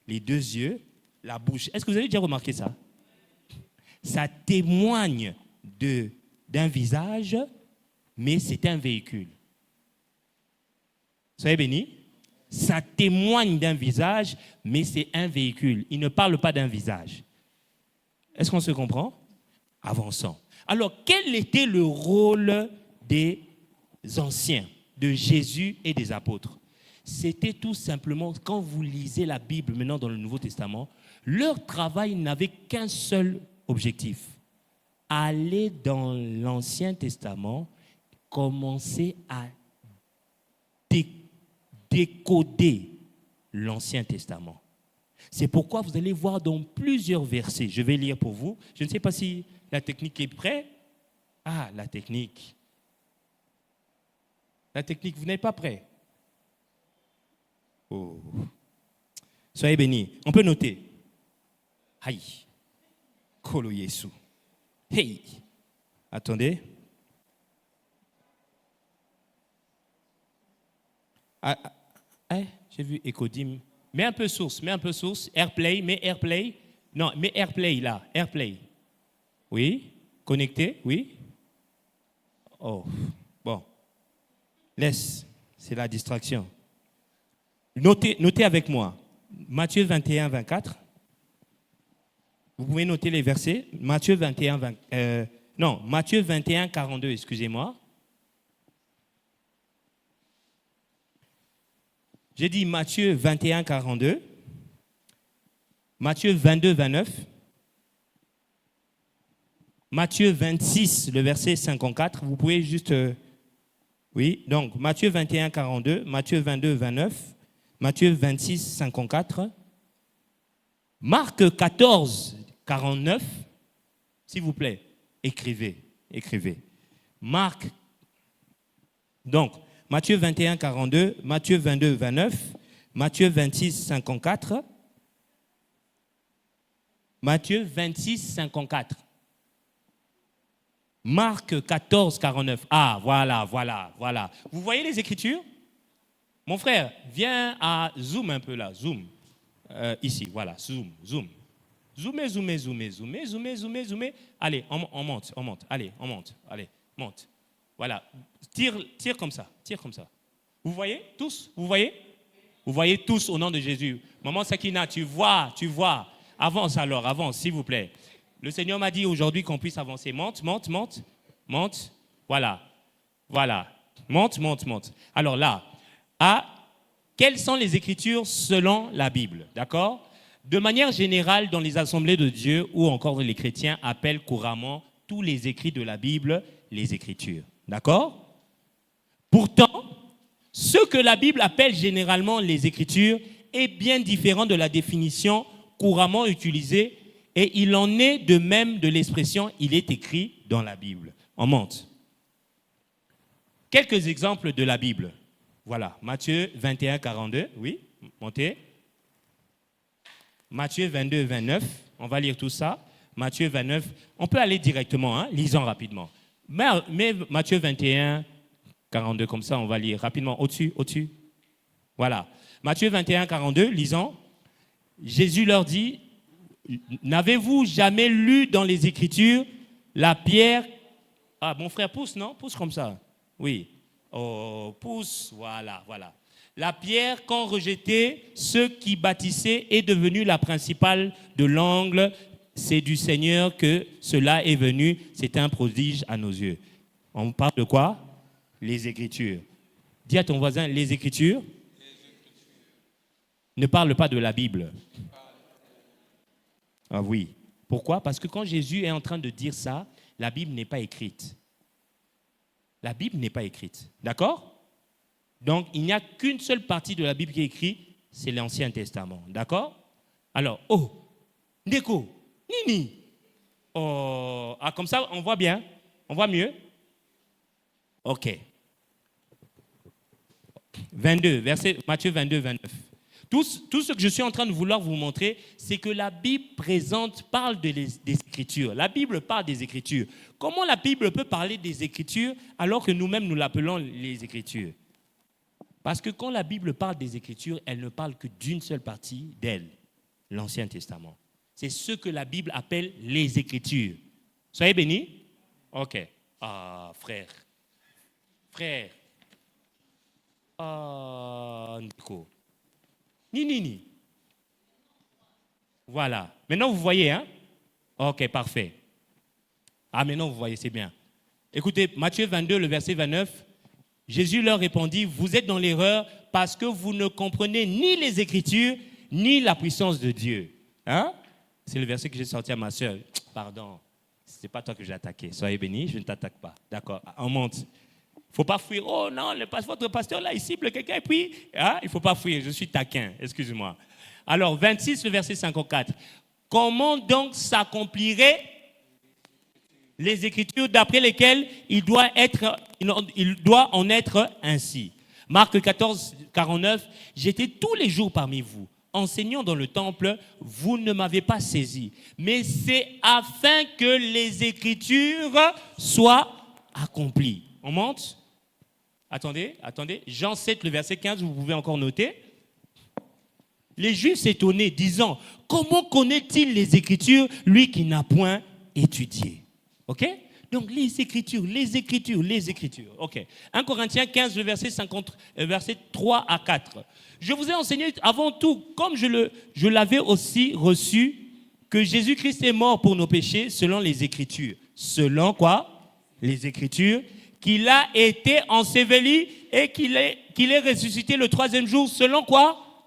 les deux yeux, la bouche. Est-ce que vous avez déjà remarqué ça? Ça témoigne d'un visage, mais c'est un véhicule. Soyez bénis. Ça témoigne d'un visage, mais c'est un véhicule. Il ne parle pas d'un visage. Est-ce qu'on se comprend? Avançons. Alors, quel était le rôle des anciens, de Jésus et des apôtres? C'était tout simplement, quand vous lisez la Bible maintenant dans le Nouveau Testament, leur travail n'avait qu'un seul objectif. Aller dans l'Ancien Testament, commencer à décoder l'Ancien Testament. C'est pourquoi vous allez voir dans plusieurs versets, je vais lire pour vous. Je ne sais pas si la technique est prête. Ah, la technique. La technique, vous n'êtes pas prêt? Oh. Soyez bénis. On peut noter. Aïe. Kolo Yesu. Hey. Attendez. Ah, j'ai vu Ecodim. Mets un peu source. Airplay, mets Airplay. Non, mets Airplay là, Airplay. Oui, connecté, oui. Oh, bon. Laisse, c'est la distraction. Notez avec moi. Matthieu 21, 24. Vous pouvez noter les versets. Matthieu 21, Matthieu 21, 42, excusez-moi. J'ai dit Matthieu 21, 42. Matthieu 22, 29. Matthieu 26, le verset 54. Vous pouvez juste... oui, donc Matthieu 21, 42. Matthieu 22, 29. Matthieu 26, 54. Marc 14, 49. S'il vous plaît, écrivez. Marc. Donc, Matthieu 21, 42. Matthieu 22, 29. Matthieu 26, 54. Matthieu 26, 54. Marc 14, 49. Ah, voilà. Vous voyez les Écritures? Mon frère, viens à zoom un peu là, zoom. Ici, voilà, zoom. Zoomez. Allez, on monte. Allez, on monte. Allez, monte. Voilà, tire comme ça. Vous voyez tous? Vous voyez tous au nom de Jésus. Maman Sakina, tu vois. Avance, s'il vous plaît. Le Seigneur m'a dit aujourd'hui qu'on puisse avancer. Monte. Voilà. Monte. Alors là, quelles sont les Écritures selon la Bible? D'accord? De manière générale, dans les assemblées de Dieu ou encore les chrétiens appellent couramment tous les écrits de la Bible les Écritures. D'accord? Pourtant, ce que la Bible appelle généralement les Écritures est bien différent de la définition couramment utilisée, et il en est de même de l'expression « il est écrit dans la Bible ». On monte. Quelques exemples de la Bible. Voilà, Matthieu 21, 42, oui, montez. Matthieu 22, 29, on va lire tout ça. Matthieu 29, on peut aller directement, lisons rapidement. Mais Matthieu 21, 42, comme ça, on va lire rapidement, au-dessus. Voilà, Matthieu 21, 42, lisons. Jésus leur dit, n'avez-vous jamais lu dans les Écritures la pierre... Ah, mon frère, pousse, non? Pousse comme ça. Oui. Oh, pousse, voilà. La pierre qu'ont rejetée ceux qui bâtissaient est devenue la principale de l'angle. C'est du Seigneur que cela est venu. C'est un prodige à nos yeux. On parle de quoi? Les Écritures. Dis à ton voisin, les Écritures ne parlent pas de la Bible. Ah oui. Pourquoi? Parce que quand Jésus est en train de dire ça, la Bible n'est pas écrite. La Bible n'est pas écrite. D'accord? Donc, il n'y a qu'une seule partie de la Bible qui est écrite, c'est l'Ancien Testament. D'accord? Alors, Ndeko, Nini. Oh, comme ça, on voit bien? On voit mieux? Ok. 22, Matthieu 22, 29. Tout ce que je suis en train de vouloir vous montrer, c'est que la Bible parle des Écritures. La Bible parle des Écritures. Comment la Bible peut parler des Écritures alors que nous-mêmes nous l'appelons les Écritures? Parce que quand la Bible parle des Écritures, elle ne parle que d'une seule partie d'elle, l'Ancien Testament. C'est ce que la Bible appelle les Écritures. Soyez bénis. Ok. Ah, frère. Ah, Nico. Ni. Voilà. Maintenant, vous voyez, hein? Ok, parfait. Ah, maintenant, vous voyez, c'est bien. Écoutez, Matthieu 22, le verset 29, Jésus leur répondit, vous êtes dans l'erreur parce que vous ne comprenez ni les Écritures, ni la puissance de Dieu. Hein? C'est le verset que j'ai sorti à ma soeur. Pardon, ce n'est pas toi que j'ai attaqué. Soyez bénis, je ne t'attaque pas. D'accord, on monte. Il ne faut pas fuir. Oh non, votre pasteur là, il cible quelqu'un et puis, il ne faut pas fuir, je suis taquin, excuse-moi. Alors, 26, le verset 54. Comment donc s'accompliraient les Écritures d'après lesquelles il doit en être ainsi? Marc 14, 49. J'étais tous les jours parmi vous, enseignant dans le temple, vous ne m'avez pas saisi. Mais c'est afin que les Écritures soient accomplies. On monte? Attendez. Jean 7, le verset 15, vous pouvez encore noter. Les Juifs s'étonnaient, disant, comment connaît-il les Écritures, lui qui n'a point étudié? Ok? Donc, les Écritures. Ok. 1 Corinthiens 15, le verset 3 à 4. Je vous ai enseigné avant tout, comme je l'avais aussi reçu, que Jésus-Christ est mort pour nos péchés selon les Écritures. Selon quoi? Les Écritures. Qu'il a été enseveli et qu'il est ressuscité le 3e jour. Selon quoi?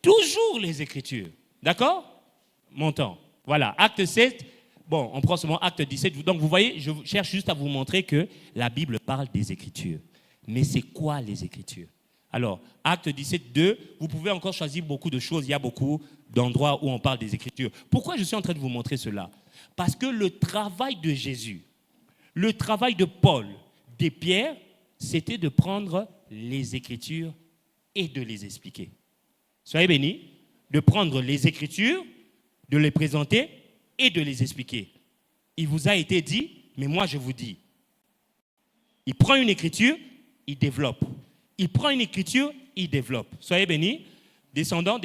Toujours les Écritures. D'accord? Montons. Voilà. Acte 7. Bon, on prend seulement acte 17. Donc, vous voyez, je cherche juste à vous montrer que la Bible parle des Écritures. Mais c'est quoi les Écritures? Alors, acte 17, 2, vous pouvez encore choisir beaucoup de choses. Il y a beaucoup d'endroits où on parle des Écritures. Pourquoi je suis en train de vous montrer cela? Parce que le travail de Jésus, le travail de Paul, de Pierre, c'était de prendre les Écritures et de les expliquer. Soyez bénis, de prendre les Écritures, de les présenter et de les expliquer. Il vous a été dit, mais moi je vous dis. Il prend une Écriture, il développe. Il prend une Écriture, il développe. Soyez bénis. Descendant.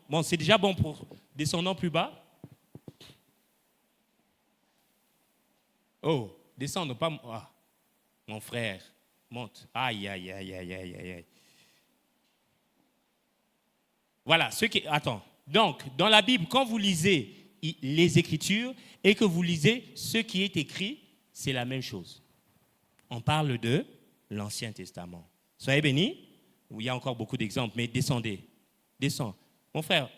Bon, c'est déjà bon pour descendant plus bas. Oh, descendre, pas moi. Ah, mon frère, monte. Aïe. Voilà, attends. Donc, dans la Bible, quand vous lisez les Écritures et que vous lisez ce qui est écrit, c'est la même chose. On parle de l'Ancien Testament. Soyez bénis. Il y a encore beaucoup d'exemples, mais descendez. Descends. Mon frère,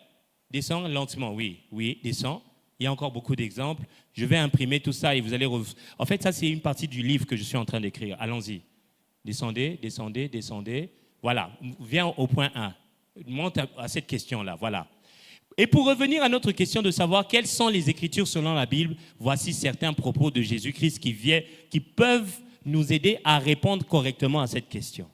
descends lentement. Oui, descends. Il y a encore beaucoup d'exemples. Je vais imprimer tout ça et vous allez... En fait, ça, c'est une partie du livre que je suis en train d'écrire. Allons-y. Descendez. Voilà. Viens au point 1. Monte à cette question-là. Voilà. Et pour revenir à notre question de savoir quelles sont les Écritures selon la Bible, voici certains propos de Jésus-Christ qui peuvent nous aider à répondre correctement à cette question.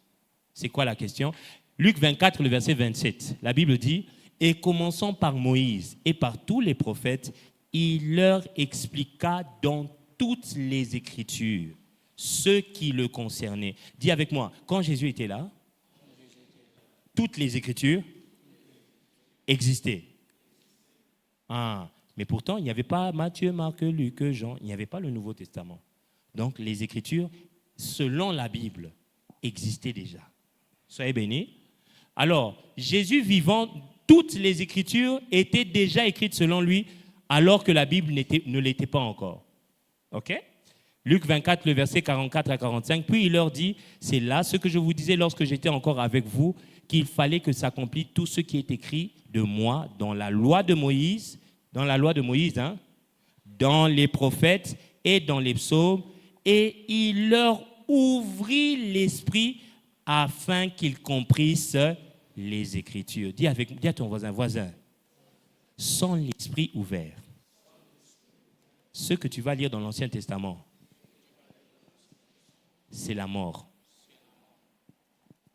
C'est quoi la question? Luc 24, le verset 27. La Bible dit, « Et commençant par Moïse et par tous les prophètes, il leur expliqua dans toutes les Écritures ce qui le concernait. » Dis avec moi, quand Jésus était là, toutes les Écritures existaient. Ah, mais pourtant, il n'y avait pas Matthieu, Marc, Luc, Jean, il n'y avait pas le Nouveau Testament. Donc, les Écritures, selon la Bible, existaient déjà. Soyez bénis. Alors, Jésus vivant, toutes les Écritures étaient déjà écrites selon lui, alors que la Bible ne l'était pas encore. OK? Luc 24, le verset 44 à 45. Puis il leur dit, c'est là ce que je vous disais lorsque j'étais encore avec vous, qu'il fallait que s'accomplisse tout ce qui est écrit de moi dans la loi de Moïse, dans les prophètes et dans les psaumes, et il leur ouvrit l'esprit afin qu'ils comprissent les Écritures. Dis à ton voisin, sans l'esprit ouvert, ce que tu vas lire dans l'Ancien Testament, c'est la mort.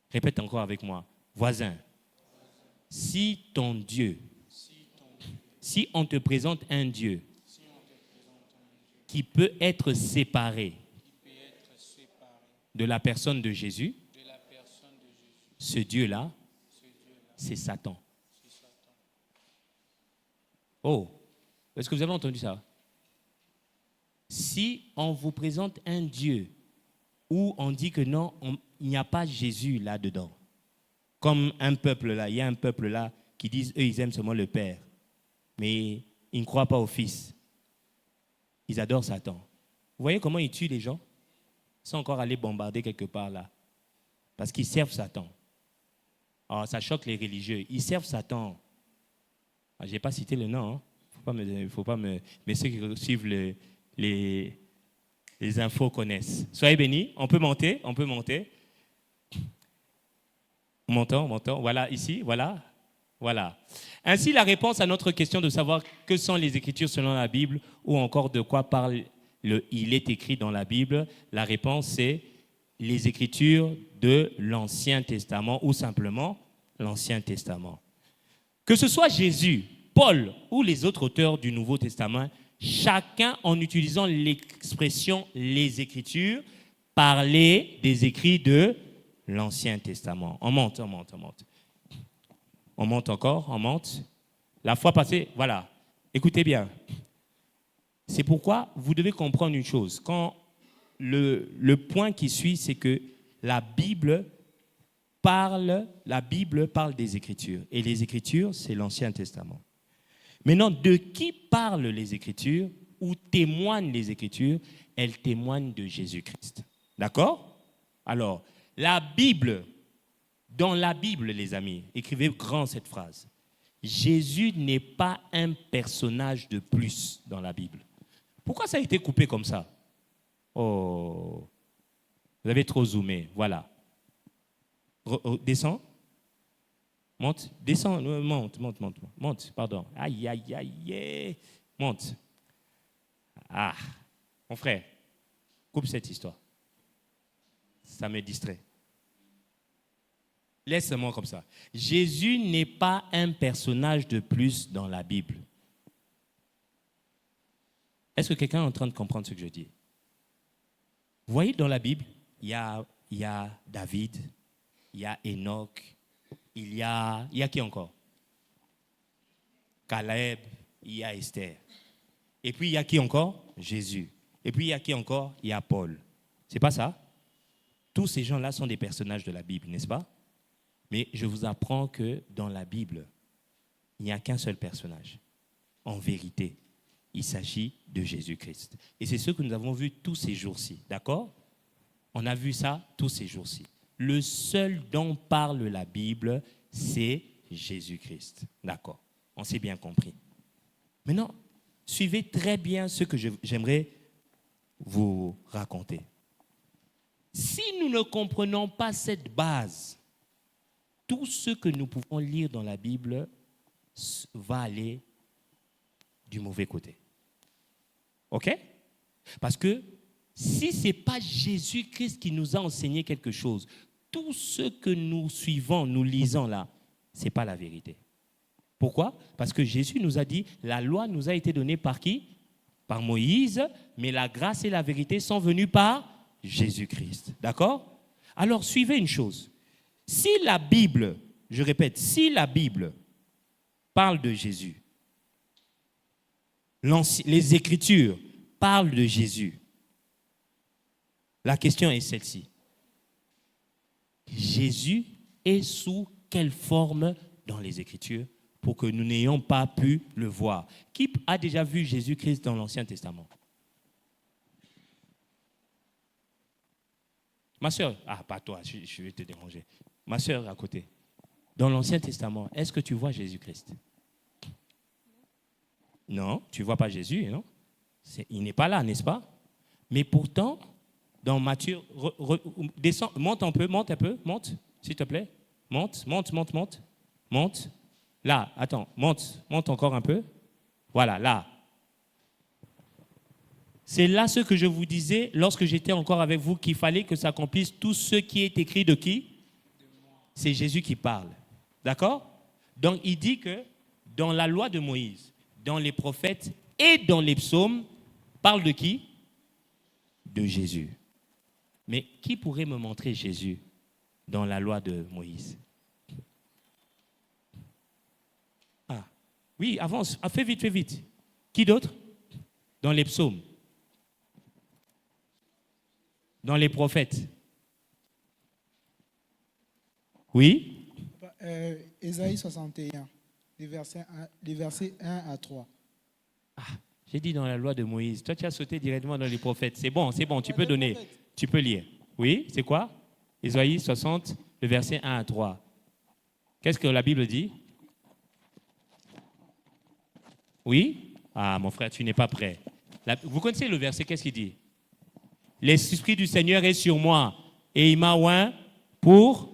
Répète encore avec moi, voisin, si on te présente un Dieu qui peut être séparé de la personne de Jésus, ce Dieu-là, c'est Satan. Oh, est-ce que vous avez entendu ça? Si on vous présente un Dieu où on dit que non, il n'y a pas Jésus là-dedans, comme un peuple là, il y a un peuple là qui disent, eux, ils aiment seulement le Père, mais ils ne croient pas au Fils. Ils adorent Satan. Vous voyez comment ils tuent les gens? Ils sont encore allés bombarder quelque part là, parce qu'ils servent Satan. Alors, ça choque les religieux. Ils servent Satan. Je n'ai pas cité le nom. Faut pas me... Mais ceux qui suivent les infos connaissent. Soyez bénis. On peut monter. Montons. Voilà, ici. Voilà. Ainsi, la réponse à notre question de savoir que sont les Écritures selon la Bible ou encore de quoi parle il est écrit dans la Bible, la réponse c'est les Écritures de l'Ancien Testament ou simplement l'Ancien Testament. Que ce soit Jésus, Paul ou les autres auteurs du Nouveau Testament, chacun en utilisant l'expression « les Écritures » parler des écrits de l'Ancien Testament. On monte. On monte encore, on monte. La fois passée, voilà. Écoutez bien. C'est pourquoi vous devez comprendre une chose. Quand le point qui suit, c'est que la Bible parle des Écritures. Et les Écritures, c'est l'Ancien Testament. Maintenant, de qui parlent les Écritures ou témoignent les Écritures? Elles témoignent de Jésus-Christ. D'accord? Alors, la Bible, dans la Bible, les amis, écrivez grand cette phrase. Jésus n'est pas un personnage de plus dans la Bible. Pourquoi ça a été coupé comme ça? Oh, vous avez trop zoomé, voilà. Descends. Monte, descends, monte, pardon. Aïe. Monte. Ah, mon frère, coupe cette histoire. Ça me distrait. Laisse-moi comme ça. Jésus n'est pas un personnage de plus dans la Bible. Est-ce que quelqu'un est en train de comprendre ce que je dis? Vous voyez, dans la Bible, il y a David, il y a Enoch, il y a qui encore? Caleb, il y a Esther. Et puis il y a qui encore? Jésus. Et puis il y a qui encore? Il y a Paul. C'est pas ça? Tous ces gens-là sont des personnages de la Bible, n'est-ce pas? Mais je vous apprends que dans la Bible, il n'y a qu'un seul personnage. En vérité, il s'agit de Jésus-Christ. Et c'est ce que nous avons vu tous ces jours-ci, d'accord? On a vu ça tous ces jours-ci. Le seul dont parle la Bible, c'est Jésus-Christ. D'accord? On s'est bien compris. Maintenant, suivez très bien ce que j'aimerais vous raconter. Si nous ne comprenons pas cette base, tout ce que nous pouvons lire dans la Bible va aller du mauvais côté. OK? Parce que si ce n'est pas Jésus-Christ qui nous a enseigné quelque chose, tout ce que nous suivons, nous lisons là, ce n'est pas la vérité. Pourquoi? Parce que Jésus nous a dit, la loi nous a été donnée par qui? Par Moïse, mais la grâce et la vérité sont venues par Jésus-Christ. D'accord? Alors, suivez une chose. Si la Bible, je répète, si la Bible parle de Jésus, les Écritures parlent de Jésus, la question est celle-ci. Jésus est sous quelle forme dans les Écritures pour que nous n'ayons pas pu le voir? Qui a déjà vu Jésus-Christ dans l'Ancien Testament? Ma soeur, pas toi, je vais te déranger. Ma soeur à côté. Dans l'Ancien Testament, est-ce que tu vois Jésus-Christ? Non, tu ne vois pas Jésus, non? Il n'est pas là, n'est-ce pas? Mais pourtant, dans Matthieu, descends, monte un peu, monte, s'il te plaît. Monte. Là, attends, monte encore un peu. Voilà, là. C'est là ce que je vous disais lorsque j'étais encore avec vous, qu'il fallait que s'accomplisse tout ce qui est écrit de qui? C'est Jésus qui parle. D'accord? Donc, il dit que dans la loi de Moïse, dans les prophètes et dans les psaumes, parle de qui? De Jésus. Mais qui pourrait me montrer Jésus dans la loi de Moïse? Oui, avance, fais vite. Qui d'autre? Dans les psaumes. Dans les prophètes. Oui? Ésaïe 61, les versets 1 à 3. J'ai dit dans la loi de Moïse. Toi, tu as sauté directement dans les prophètes. C'est bon, tu peux donner. Tu peux lire. Oui, c'est quoi? Ésaïe 60, le verset 1 à 3. Qu'est-ce que la Bible dit? Oui? Mon frère, tu n'es pas prêt. Vous connaissez le verset, qu'est-ce qu'il dit? L'Esprit du Seigneur est sur moi et il m'a oint pour...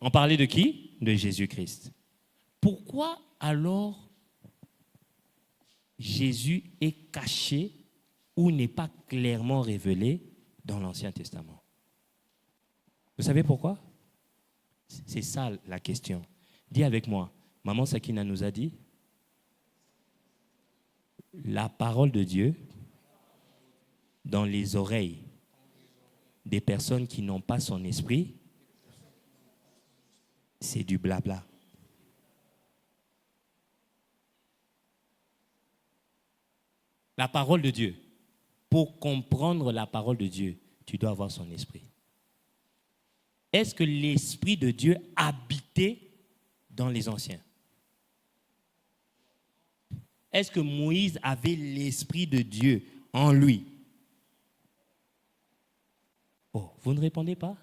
En parler de qui? De Jésus-Christ. Pourquoi alors Jésus est caché ou n'est pas clairement révélé dans l'Ancien Testament? Vous savez pourquoi? C'est ça la question. Dis avec moi, Maman Sakina nous a dit, la parole de Dieu dans les oreilles des personnes qui n'ont pas son esprit, c'est du blabla. La parole de Dieu. Pour comprendre la parole de Dieu, tu dois avoir son esprit. Est-ce que l'esprit de Dieu habitait dans les anciens? Est-ce que Moïse avait l'esprit de Dieu en lui? Oh, vous ne répondez pas?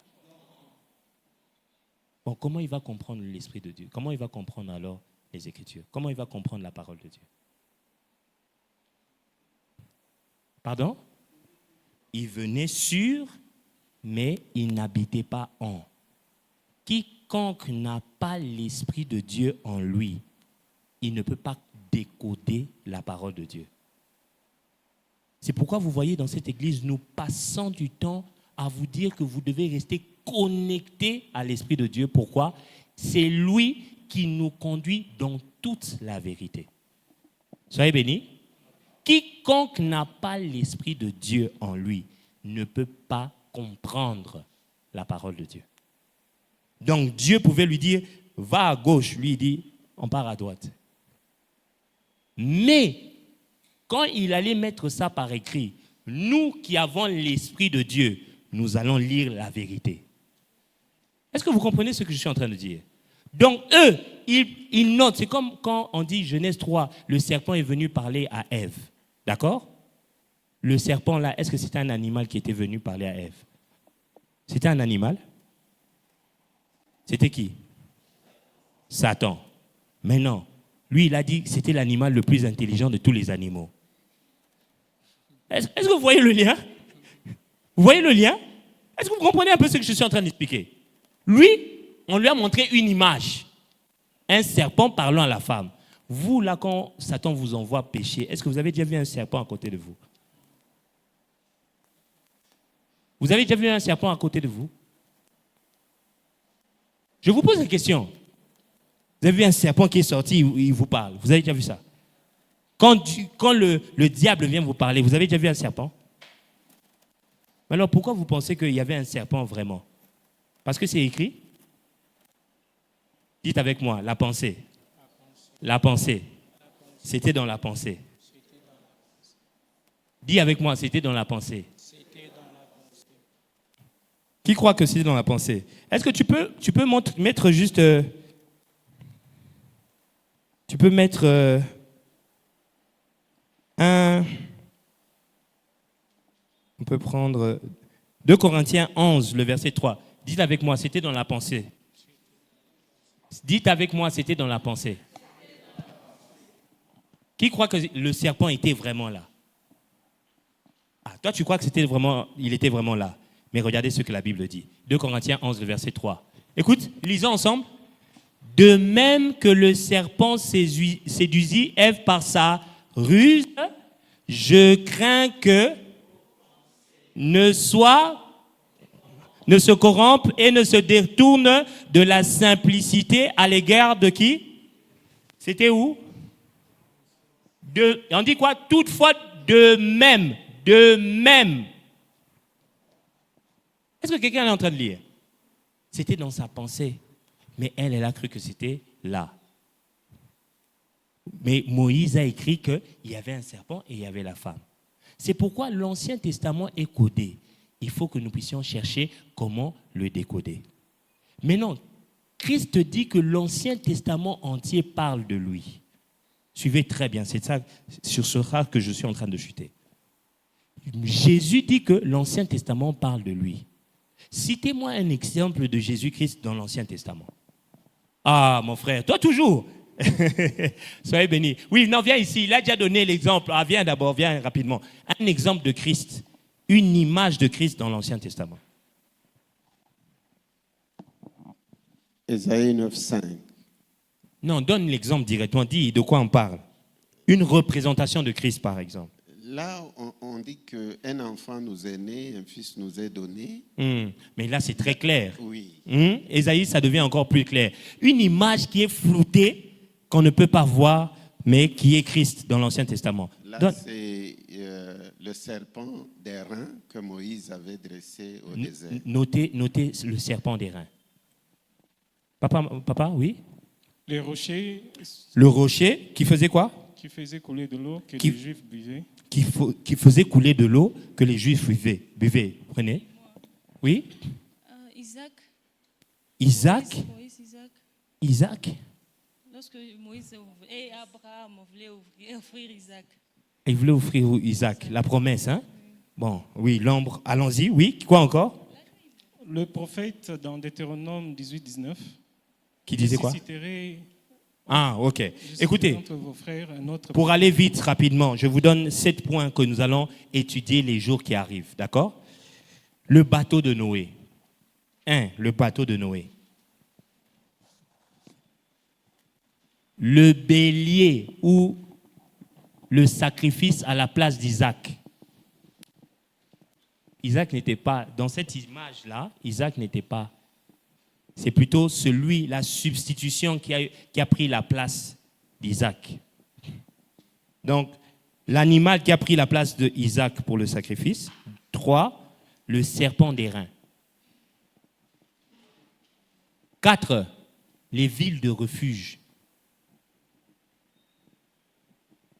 Bon, comment il va comprendre l'esprit de Dieu? Comment il va comprendre alors les Écritures? Comment il va comprendre la parole de Dieu? Pardon? Il venait sur, mais il n'habitait pas en. Quiconque n'a pas l'esprit de Dieu en lui, il ne peut pas décoder la parole de Dieu. C'est pourquoi vous voyez dans cette église, nous passons du temps à vous dire que vous devez rester connectés à l'esprit de Dieu. Pourquoi? C'est lui qui nous conduit dans toute la vérité. Soyez bénis. Quiconque n'a pas l'esprit de Dieu en lui ne peut pas comprendre la parole de Dieu. Donc Dieu pouvait lui dire, va à gauche. Lui il dit, on part à droite. Mais quand il allait mettre ça par écrit, nous qui avons l'esprit de Dieu, nous allons lire la vérité. Est-ce que vous comprenez ce que je suis en train de dire? Donc eux, ils notent. C'est comme quand on dit Genèse 3, le serpent est venu parler à Ève. D'accord? Le serpent là, est-ce que c'était un animal qui était venu parler à Ève? C'était un animal? C'était qui? Satan. Mais non. Lui, il a dit que c'était l'animal le plus intelligent de tous les animaux. Est-ce que vous voyez le lien? Vous voyez le lien? Est-ce que vous comprenez un peu ce que je suis en train d'expliquer? Lui, on lui a montré une image. Un serpent parlant à la femme. Vous, là, quand Satan vous envoie pécher, est-ce que vous avez déjà vu un serpent à côté de vous? Vous avez déjà vu un serpent à côté de vous? Je vous pose une question. Vous avez vu un serpent qui est sorti, il vous parle. Vous avez déjà vu ça? Quand le diable vient vous parler, vous avez déjà vu un serpent? Mais alors, pourquoi vous pensez qu'il y avait un serpent vraiment? Parce que c'est écrit. Dites avec moi, la pensée. La pensée. C'était dans la pensée. Dis avec moi, c'était dans la pensée. Qui croit que c'est dans la pensée? Est-ce que tu peux mettre juste... tu peux mettre un... On peut prendre 2 Corinthiens 11, le verset 3. Dites avec moi, c'était dans la pensée. Dites avec moi, c'était dans la pensée. Qui croit que le serpent était vraiment là? Ah, toi, tu crois que il était vraiment là. Mais regardez ce que la Bible dit. 2 Corinthiens 11, le verset 3. Écoute, lisons ensemble. De même que le serpent séduisit Ève par sa ruse, je crains que ne se corrompe et ne se détourne de la simplicité à l'égard de qui? C'était où? On dit quoi? Toutefois, de même. Est-ce que quelqu'un est en train de lire? C'était dans sa pensée. Mais elle a cru que c'était là. Mais Moïse a écrit qu'il y avait un serpent et il y avait la femme. C'est pourquoi l'Ancien Testament est codé. Il faut que nous puissions chercher comment le décoder. Mais non, Christ dit que l'Ancien Testament entier parle de lui. Suivez très bien, c'est ça, sur ce rare que je suis en train de chuter. Jésus dit que l'Ancien Testament parle de lui. Citez-moi un exemple de Jésus-Christ dans l'Ancien Testament. Ah, mon frère, toi toujours. Soyez bénis. Oui, non, viens ici. Il a déjà donné l'exemple. Ah, viens d'abord, viens rapidement. Un exemple de Christ. Une image de Christ dans l'Ancien Testament. Ésaïe 9,5. Non, donne l'exemple directement. Dis de quoi on parle. Une représentation de Christ, par exemple. Là, on dit qu'un enfant nous est né, un fils nous est donné. Mais là, c'est très clair. Oui. Ésaïe, ça devient encore plus clair. Une image qui est floutée, qu'on ne peut pas voir, mais qui est Christ dans l'Ancien Testament. Là, c'est le serpent des reins que Moïse avait dressé au désert. Notez le serpent des reins. Papa, oui? Les rochers Le rocher qui faisait quoi? qui faisaient couler de l'eau que Qui- les Juifs buvaient. Qui faisait couler de l'eau que les Juifs buvaient. Prenez. Oui? Isaac. Isaac? Moïse, Isaac. Isaac? Lorsque Moïse et Abraham voulaient offrir Isaac. Il voulait offrir Isaac, la promesse, hein? Bon, oui, l'ombre. Allons-y, oui. Quoi encore? Le prophète, dans Deutéronome 18-19, Qui disait quoi? susciterait Ah, ok. je Écoutez, entre vos frères un autre pour aller vite, rapidement, je vous donne 7 points que nous allons étudier les jours qui arrivent, d'accord? Le bateau de Noé. 1. Le bateau de Noé. Le bélier ou le sacrifice à la place d'Isaac. Isaac n'était pas, dans cette image-là, Isaac n'était pas. C'est plutôt la substitution qui a pris la place d'Isaac. Donc, l'animal qui a pris la place d'Isaac pour le sacrifice. 3. Le serpent d'airain. 4. Les villes de refuge.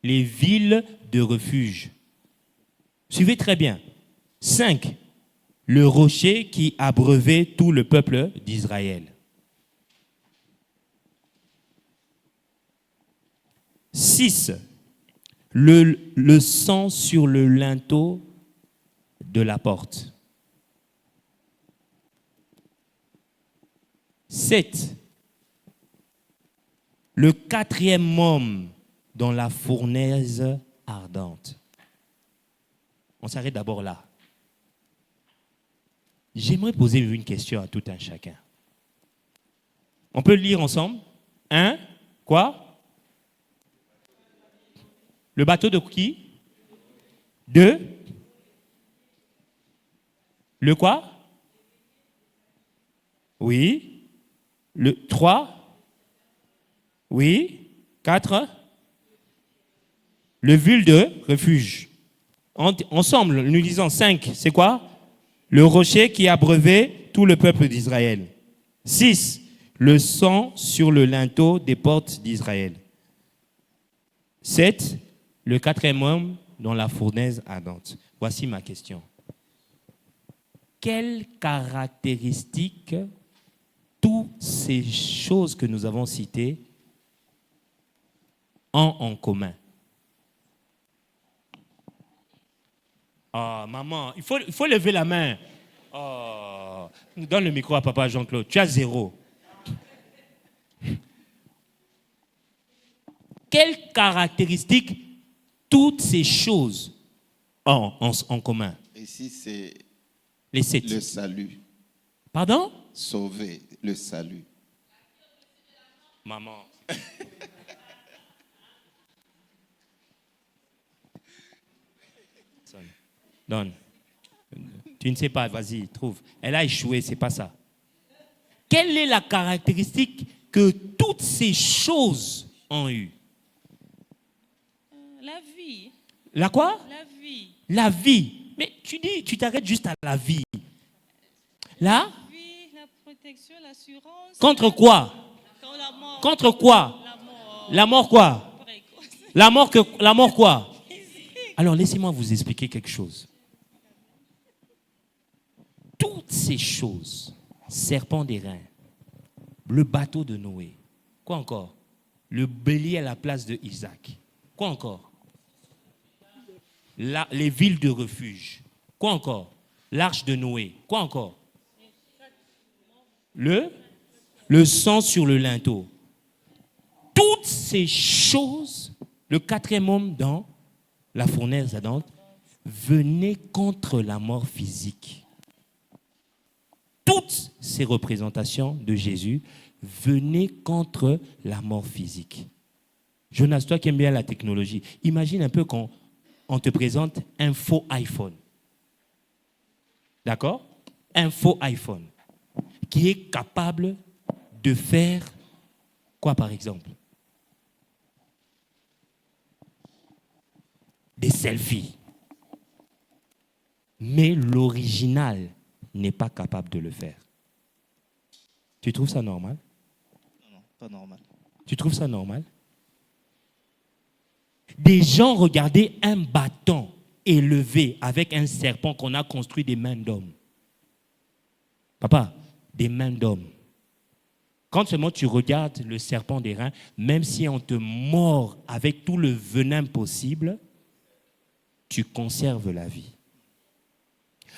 Les villes de refuge. Suivez très bien. 5. Le rocher qui abreuvait tout le peuple d'Israël. 6. Le sang sur le linteau de la porte. 7. Le 4e homme dans la fournaise ardente. On s'arrête d'abord là. J'aimerais poser une question à tout un chacun. On peut le lire ensemble? 1. Quoi? Le bateau de qui? 2. Le quoi? Oui. Le 3. Oui. 4. Le ville de refuge. Ensemble, nous disons 5. C'est quoi? Le rocher qui abreuvait tout le peuple d'Israël. 6. Le sang sur le linteau des portes d'Israël. 7. Le 4e homme dans la fournaise ardente. Voici ma question. Quelles caractéristiques toutes ces choses que nous avons citées ont en commun? Oh, maman, il faut lever la main. Oh, donne le micro à papa Jean-Claude. Tu as 0. Quelles caractéristiques toutes ces choses ont en commun? Ici, c'est Les 7. le salut. Pardon? Sauver, le salut. Maman. Donne. Tu ne sais pas, vas-y, trouve. Elle a échoué, c'est pas ça. Quelle est la caractéristique que toutes ces choses ont eu? La vie. La quoi? La vie. La vie. Mais tu t'arrêtes juste à la vie. Là? La vie, la protection, l'assurance. Contre quoi? La mort. Contre quoi? La mort. La mort quoi? Précoce. La mort quoi? Alors laissez-moi vous expliquer quelque chose. Toutes ces choses, serpent d'airain, le bateau de Noé, quoi encore? Le bélier à la place de Isaac, quoi encore? Les villes de refuge, quoi encore? L'arche de Noé, quoi encore? Le sang sur le linteau. Toutes ces choses, le 4e homme dans la fournaise ardente, venait contre la mort physique. Toutes ces représentations de Jésus venaient contre la mort physique. Jonas, toi qui aimes bien la technologie, imagine un peu qu'on te présente un faux iPhone. D'accord? Un faux iPhone qui est capable de faire quoi par exemple? Des selfies. Mais l'original n'est pas capable de le faire. Tu trouves ça normal? Non, pas normal. Tu trouves ça normal? Des gens regardaient un bâton élevé avec un serpent qu'on a construit des mains d'hommes. Papa, des mains d'hommes. Quand seulement tu regardes le serpent des reins, même si on te mord avec tout le venin possible, tu conserves la vie.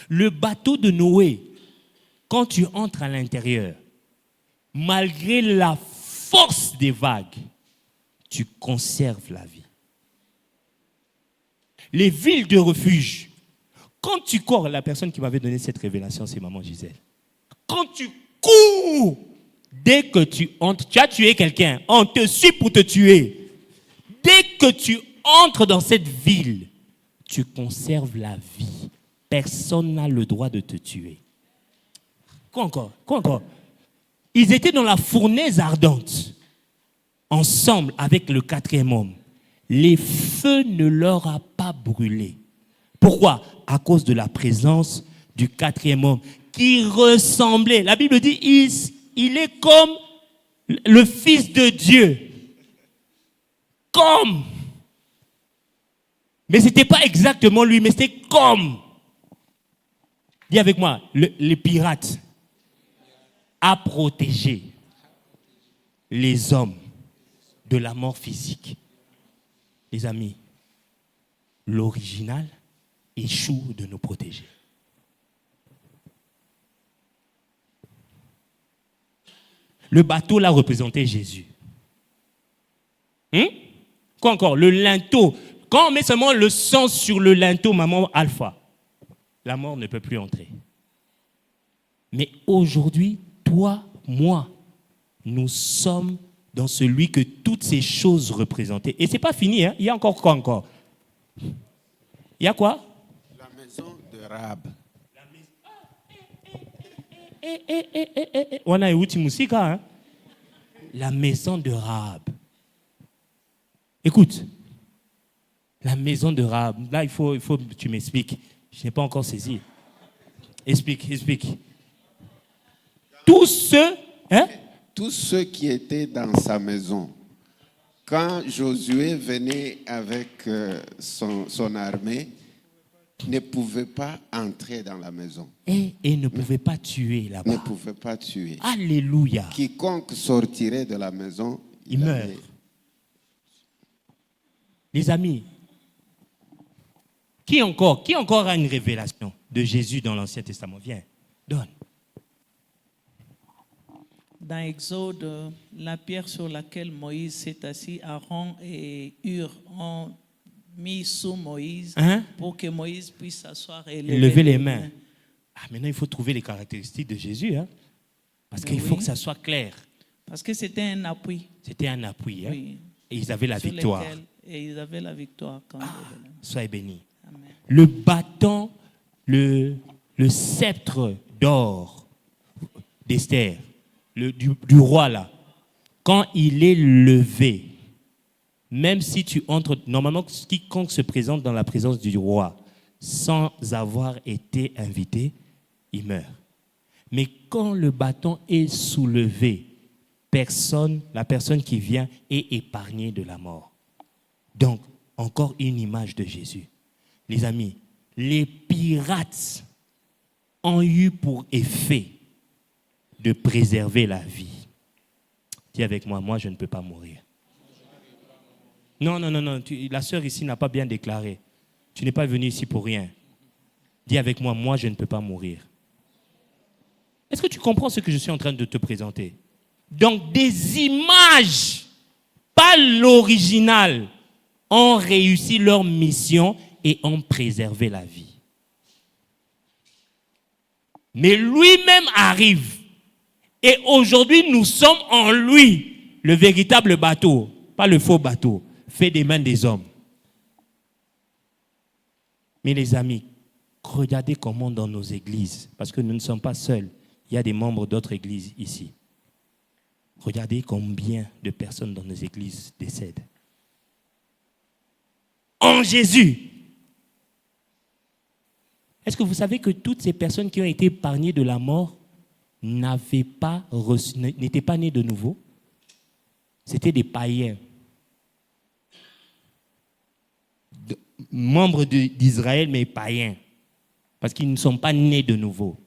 Le bateau de Noé, quand tu entres à l'intérieur, malgré la force des vagues, tu conserves la vie. Les villes de refuge, quand tu cours, la personne qui m'avait donné cette révélation, c'est maman Gisèle. Quand tu cours, dès que tu entres, tu as tué quelqu'un, on te suit pour te tuer. Dès que tu entres dans cette ville, tu conserves la vie. Personne n'a le droit de te tuer. Quoi encore? Ils étaient dans la fournaise ardente, ensemble avec le quatrième homme. Les feux ne leur ont pas brûlé. Pourquoi? À cause de la présence du quatrième homme qui ressemblait. La Bible dit, il est comme le Fils de Dieu. Comme. Mais ce n'était pas exactement lui, mais c'était comme. Dis avec moi, les pirates a protégé les hommes de la mort physique. Les amis, l'original échoue de nous protéger. Le bateau là représentait Jésus. Quoi encore? Le linteau. Quand on met seulement le sang sur le linteau, maman Alpha, la mort ne peut plus entrer. Mais aujourd'hui, toi, moi, nous sommes dans celui que toutes ces choses représentaient. Et ce n'est pas fini, hein? Il y a encore quoi encore? Il y a quoi? La maison de Rahab. On a écouté musique, hein? La maison de Rahab. Écoute, la maison de Rahab. Là, il faut que tu m'expliques. Je n'ai pas encore saisi. Explique. Tous ceux qui étaient dans sa maison, quand Josué venait avec son armée, ne pouvaient pas entrer dans la maison. Et ne pouvaient pas tuer là-bas. Ne pouvaient pas tuer. Alléluia. Quiconque sortirait de la maison, il meurt. Les amis, qui encore a une révélation de Jésus dans l'Ancien Testament? Viens, donne. Dans Exode, la pierre sur laquelle Moïse s'est assis, Aaron et Hur ont mis sous Moïse pour que Moïse puisse s'asseoir et lever les mains. Ah, maintenant, il faut trouver les caractéristiques de Jésus. Hein? Parce qu'il faut que ça soit clair. Parce que c'était un appui. C'était un appui. Hein? Oui. Et ils avaient la victoire. Et ils avaient la victoire. Soyez bénis. Amen. Le bâton, le sceptre d'or d'Esther, du roi là, quand il est levé, même si tu entres, normalement, quiconque se présente dans la présence du roi sans avoir été invité, il meurt. Mais quand le bâton est soulevé, la personne qui vient est épargnée de la mort. Donc, encore une image de Jésus. Les amis, les pirates ont eu pour effet de préserver la vie. Dis avec moi, moi je ne peux pas mourir. Non, la sœur ici n'a pas bien déclaré. Tu n'es pas venu ici pour rien. Dis avec moi, moi je ne peux pas mourir. Est-ce que tu comprends ce que je suis en train de te présenter? Donc des images, pas l'original, ont réussi leur mission et ont préservé la vie. Mais lui-même arrive. Et aujourd'hui, nous sommes en lui, le véritable bateau, pas le faux bateau, fait des mains des hommes. Mais les amis, regardez comment dans nos églises, parce que nous ne sommes pas seuls, il y a des membres d'autres églises ici. Regardez combien de personnes dans nos églises décèdent. En Jésus. Est-ce que vous savez que toutes ces personnes qui ont été épargnées de la mort n'étaient pas nées de nouveau? C'était des païens. Membres d'Israël, mais païens. Parce qu'ils ne sont pas nés de nouveau.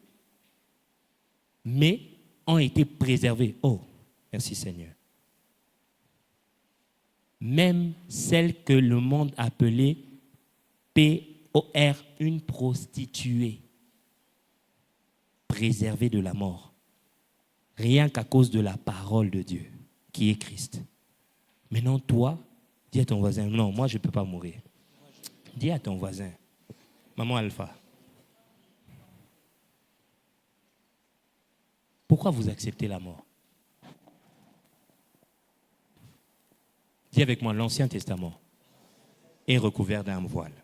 Mais ont été préservés. Oh, merci Seigneur. Même celle que le monde appelait POR, une prostituée, préservée de la mort. Rien qu'à cause de la parole de Dieu, qui est Christ. Maintenant, toi, dis à ton voisin, non, moi je ne peux pas mourir. Dis à ton voisin, maman Alpha, pourquoi vous acceptez la mort? Dis avec moi, l'Ancien Testament est recouvert d'un voile.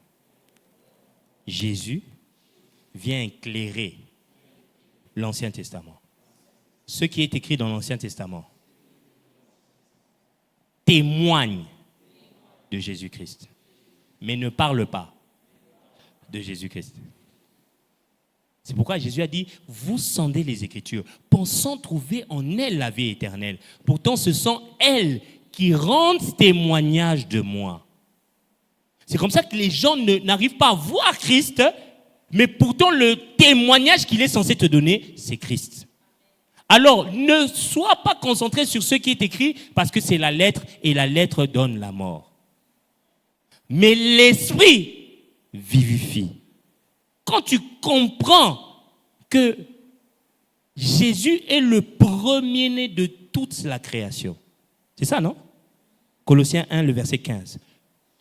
Jésus vient éclairer l'Ancien Testament. Ce qui est écrit dans l'Ancien Testament témoigne de Jésus-Christ, mais ne parle pas de Jésus-Christ. C'est pourquoi Jésus a dit, vous sondez les Écritures, pensant trouver en elles la vie éternelle. Pourtant, ce sont elles qui rendent témoignage de moi. C'est comme ça que les gens n'arrivent pas à voir Christ, mais pourtant le témoignage qu'il est censé te donner, c'est Christ. Alors, ne sois pas concentré sur ce qui est écrit, parce que c'est la lettre, et la lettre donne la mort. Mais l'esprit vivifie. Quand tu comprends que Jésus est le premier-né de toute la création. C'est ça, non? Colossiens 1, le verset 15.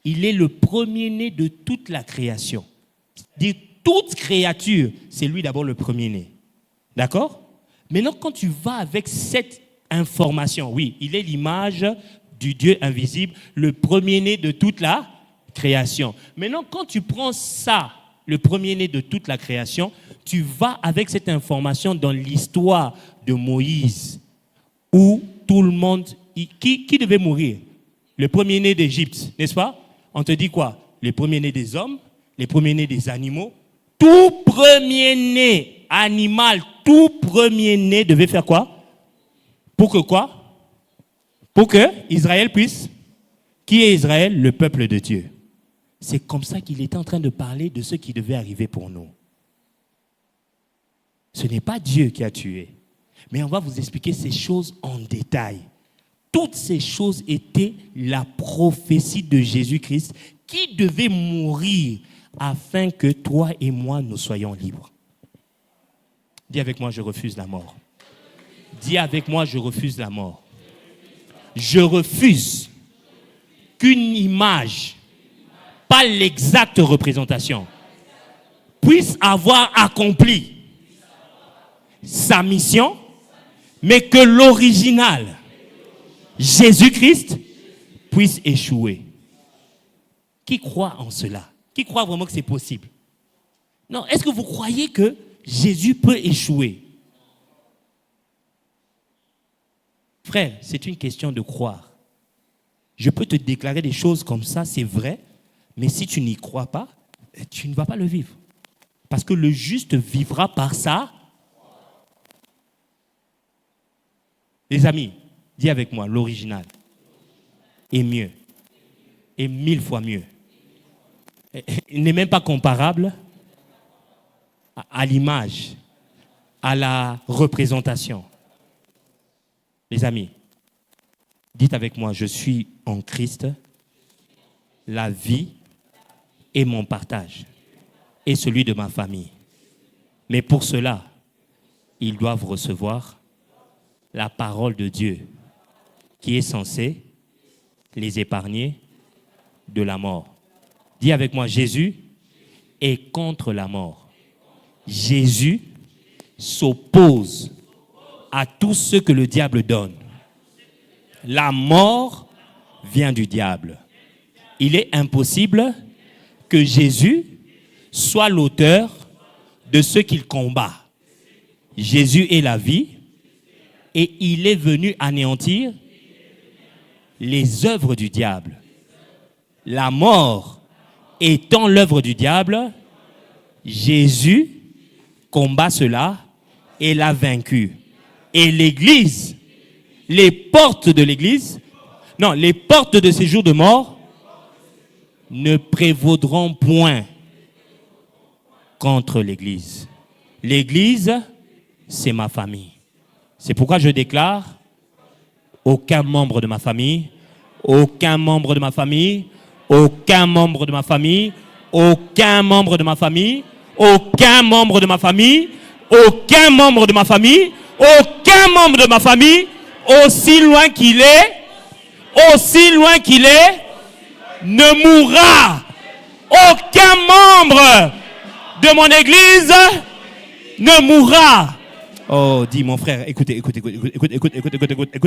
Il est le premier-né de toute la création. De toute créature, c'est lui d'abord le premier-né. D'accord? Maintenant, quand tu vas avec cette information, oui, il est l'image du Dieu invisible, le premier-né de toute la création. Maintenant, quand tu prends ça, le premier-né de toute la création, tu vas avec cette information dans l'histoire de Moïse, où tout le monde, qui devait mourir? Le premier-né d'Égypte, n'est-ce pas? On te dit quoi? Les premiers-nés des hommes, les premiers-nés des animaux. Tout premier-né animal, tout premier-né devait faire quoi? Pour que quoi? Pour que Israël puisse. Qui est Israël? Le peuple de Dieu. C'est comme ça qu'il était en train de parler de ce qui devait arriver pour nous. Ce n'est pas Dieu qui a tué. Mais on va vous expliquer ces choses en détail. Toutes ces choses étaient la prophétie de Jésus-Christ qui devait mourir afin que toi et moi nous soyons libres. Dis avec moi, je refuse la mort. Dis avec moi, je refuse la mort. Je refuse qu'une image, pas l'exacte représentation, puisse avoir accompli sa mission, mais que l'original, Jésus-Christ, puisse échouer. Qui croit en cela? Qui croit vraiment que c'est possible? Non, est-ce que vous croyez que Jésus peut échouer? Frère, c'est une question de croire. Je peux te déclarer des choses comme ça, c'est vrai, mais si tu n'y crois pas, tu ne vas pas le vivre. Parce que le juste vivra par ça. Les amis, dis avec moi, l'original est mieux. Et 1000 fois mieux. Il n'est même pas comparable à l'image, à la représentation. Les amis, dites avec moi, je suis en Christ, la vie est mon partage et celui de ma famille. Mais pour cela, ils doivent recevoir la parole de Dieu qui est censée les épargner de la mort. Dis avec moi, Jésus est contre la mort. Jésus s'oppose à tout ce que le diable donne. La mort vient du diable. Il est impossible que Jésus soit l'auteur de ce qu'il combat. Jésus est la vie et il est venu anéantir les œuvres du diable. La mort étant l'œuvre du diable, Jésus combat cela et l'a vaincu. Et l'Église, les portes de l'Église, non, les portes de ces jours de mort ne prévaudront point contre l'Église. L'Église, c'est ma famille. C'est pourquoi je déclare, aucun membre de ma famille, aucun membre de ma famille, aucun membre de ma famille, aucun membre de ma famille, aucun membre de ma famille, aucun membre de ma famille, aucun membre de ma famille, aussi loin qu'il est, ne mourra. Aucun membre de mon église ne mourra. Oh, dis mon frère, écoute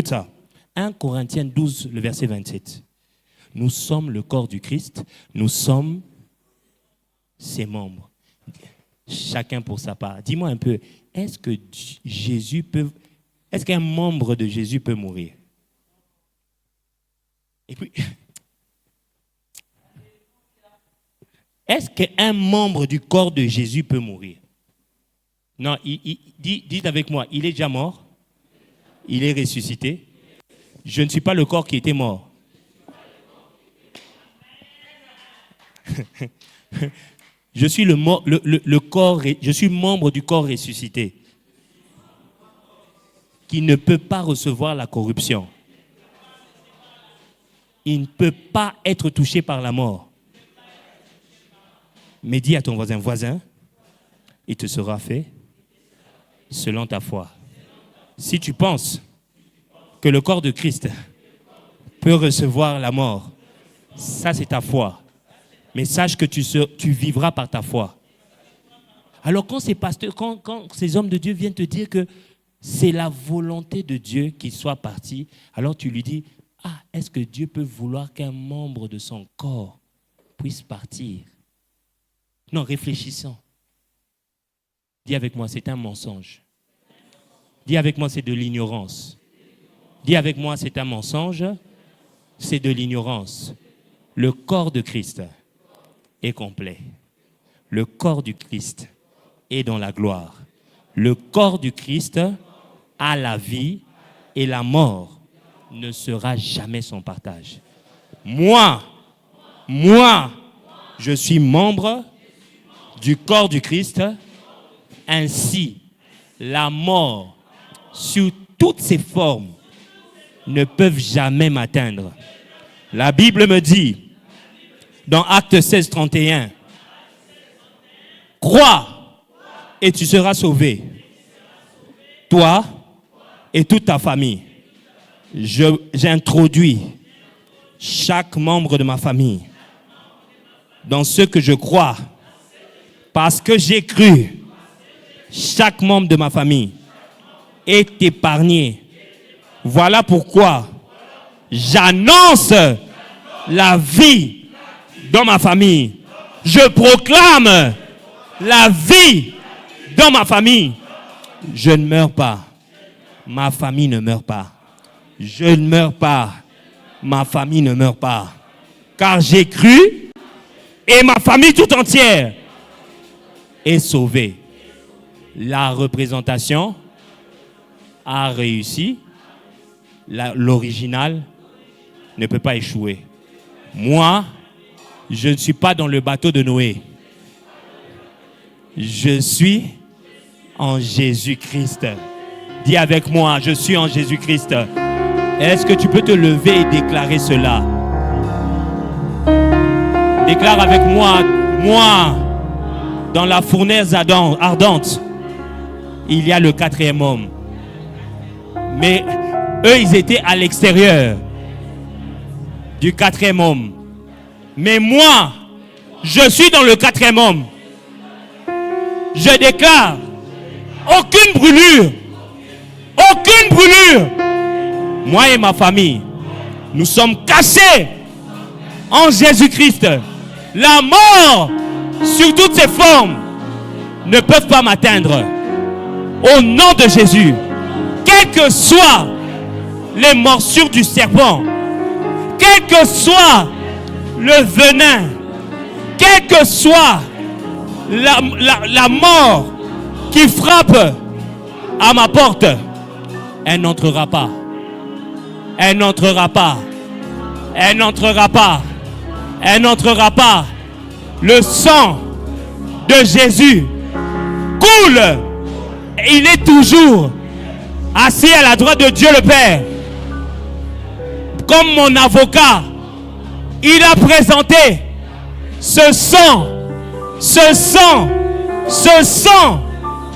ça. 1 Corinthiens 12, le verset 27. Nous sommes le corps du Christ, nous sommes ses membres. Chacun pour sa part. Dis-moi un peu, est-ce qu'un membre de Jésus peut mourir? Et puis, est-ce qu'un membre du corps de Jésus peut mourir? Non, dites avec moi, il est déjà mort, il est ressuscité. Je ne suis pas le corps qui était mort. Je suis le corps, je suis membre du corps ressuscité qui ne peut pas recevoir la corruption. Il ne peut pas être touché par la mort. Mais dis à ton voisin, il te sera fait selon ta foi. Si tu penses que le corps de Christ peut recevoir la mort, ça c'est ta foi. Mais sache que tu vivras par ta foi. Alors quand ces pasteurs, quand ces hommes de Dieu viennent te dire que c'est la volonté de Dieu qu'il soit parti, alors tu lui dis, est-ce que Dieu peut vouloir qu'un membre de son corps puisse partir? Non, réfléchissons. Dis avec moi, c'est un mensonge. Dis avec moi, c'est de l'ignorance. Dis avec moi, c'est un mensonge, c'est de l'ignorance. Le corps de Christ est complet. Le corps du Christ est dans la gloire. Le corps du Christ a la vie et la mort ne sera jamais son partage. Moi, je suis membre du corps du Christ. Ainsi, la mort, sous toutes ses formes, ne peuvent jamais m'atteindre. La Bible me dit, dans Actes 16, 31, crois et tu seras sauvé, toi et toute ta famille. J'introduis chaque membre de ma famille dans ce que je crois, parce que j'ai cru. Chaque membre de ma famille est épargné. Voilà pourquoi j'annonce la vie dans ma famille. Je proclame la vie dans ma famille. Je ne meurs pas. Ma famille ne meurt pas. Je ne meurs pas. Ma famille ne meurt pas. Car j'ai cru et ma famille tout entière est sauvée. La représentation a réussi. L'original ne peut pas échouer. Moi, je ne suis pas dans le bateau de Noé. Je suis en Jésus-Christ. Dis avec moi, je suis en Jésus-Christ. Est-ce que tu peux te lever et déclarer cela? Déclare avec moi, dans la fournaise ardente, il y a le 4e homme. Mais eux, ils étaient à l'extérieur du 4e homme. Mais moi, je suis dans le 4e homme. Je déclare, aucune brûlure. Moi et ma famille, nous sommes cachés en Jésus-Christ. La mort, sur toutes ses formes, ne peuvent pas m'atteindre. Au nom de Jésus, quelles que soient les morsures du serpent, quel que soit le venin, quelle que soit la mort qui frappe à ma porte, elle n'entrera pas. Elle n'entrera pas. Elle n'entrera pas. Elle n'entrera pas. Le sang de Jésus coule. Il est toujours assis à la droite de Dieu le Père. Comme mon avocat, il a présenté ce sang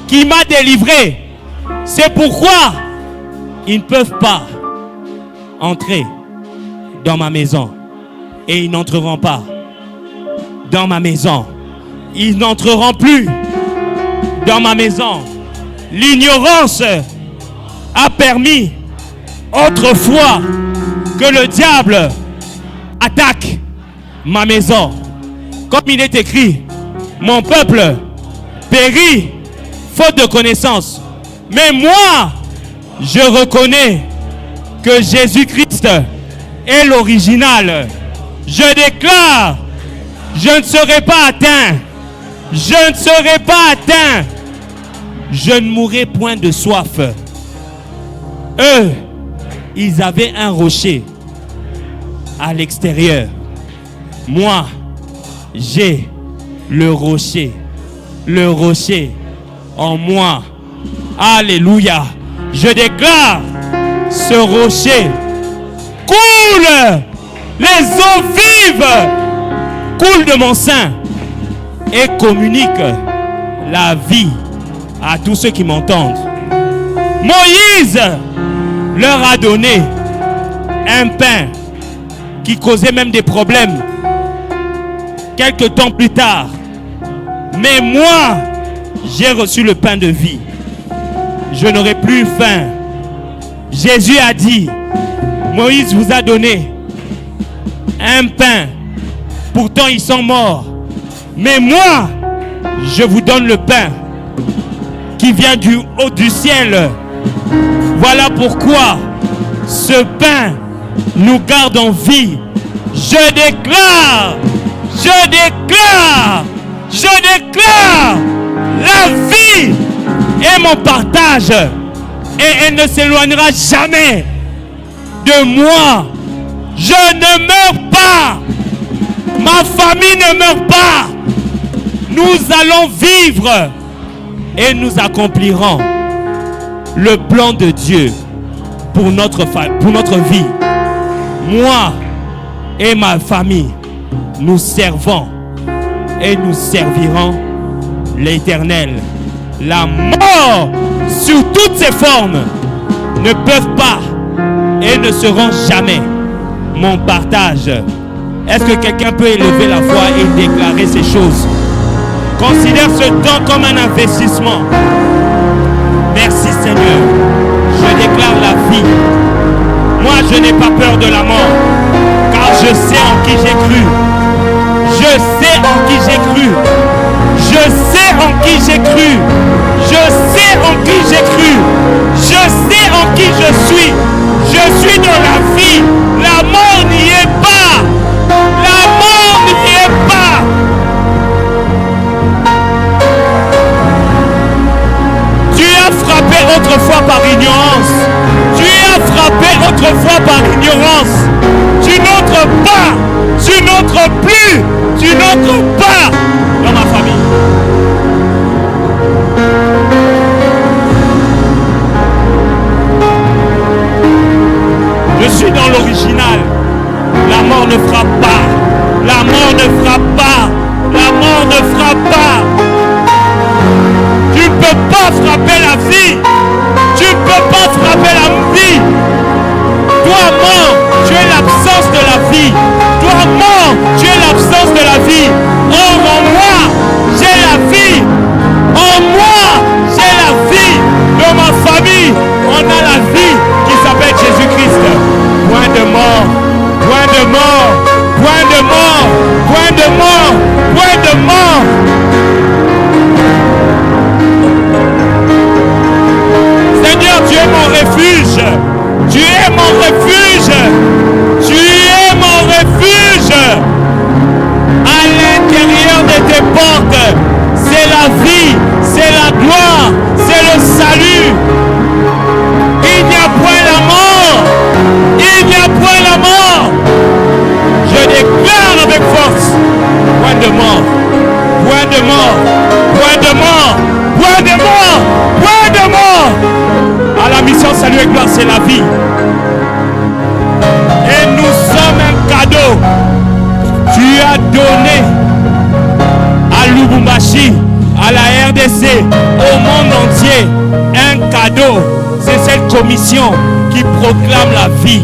qui m'a délivré. C'est pourquoi ils ne peuvent pas entrer dans ma maison. Et ils n'entreront pas dans ma maison. Ils n'entreront plus dans ma maison. L'ignorance a permis autrefois que le diable attaque ma maison. Comme il est écrit, mon peuple périt faute de connaissance. Mais moi, je reconnais que Jésus-Christ est l'original. Je déclare, je ne serai pas atteint. Je ne serai pas atteint. Je ne mourrai point de soif. Eux, ils avaient un rocher à l'extérieur. Moi, j'ai le rocher en moi. Alléluia. Je déclare, ce rocher coule. Les eaux vives coulent de mon sein et communiquent la vie à tous ceux qui m'entendent. Moïse leur a donné un pain qui causait même des problèmes quelques temps plus tard. Mais moi, j'ai reçu le pain de vie. Je n'aurai plus faim. Jésus a dit, Moïse vous a donné un pain. Pourtant, ils sont morts. Mais moi, je vous donne le pain qui vient du haut du ciel. Voilà pourquoi ce pain nous garde en vie. Je déclare la vie est mon partage et elle ne s'éloignera jamais de moi. Je ne meurs pas. Ma famille ne meurt pas. Nous allons vivre et nous accomplirons le plan de Dieu pour notre vie. Moi et ma famille, nous servons et nous servirons l'Éternel. La mort sous toutes ses formes ne peuvent pas et ne seront jamais mon partage. Est-ce que quelqu'un peut élever la voix et déclarer ces choses? Considère ce temps comme un investissement. Merci Seigneur. Je déclare la vie. Moi, je n'ai pas peur de la mort, car je sais en qui j'ai cru. Je sais en qui j'ai cru. Je sais en qui j'ai cru. Je sais en qui j'ai cru. Je sais en qui je suis. Je suis dans la vie. La mort n'y est pas. La mort n'y est pas. Tu as frappé autrefois par ignorance. Tu as frappé autrefois par ignorance. Tu n'entres pas. Tu n'entres plus. Tu n'entres pas dans ma famille. Je suis dans l'original. La mort ne frappe pas. La mort ne frappe pas. La mort ne frappe pas. Tu ne peux pas frapper la vie. Tu ne peux pas frapper la vie. Toi mort, tu es l'absence de la vie. Toi mort, tu es l'absence de la vie. Or en moi, j'ai la vie. En moi, j'ai la vie. Dans ma famille, on a la vie qui s'appelle Jésus-Christ. Point de mort, point de mort, point de mort, point de mort, point de mort. Seigneur, tu es mon refuge. Tu es mon refuge. Tu es mon refuge. À l'intérieur de tes portes, la vie, c'est la gloire, c'est le salut. Il n'y a point la mort. Il n'y a point la mort. Je déclare avec force, point de mort, point de mort, point de mort, point de mort, point de mort. À la mission Salut et Gloire, c'est la vie. Et nous sommes un cadeau. Tu as donné à Lubumbashi, à la RDC, au monde entier, un cadeau. C'est cette commission qui proclame la vie.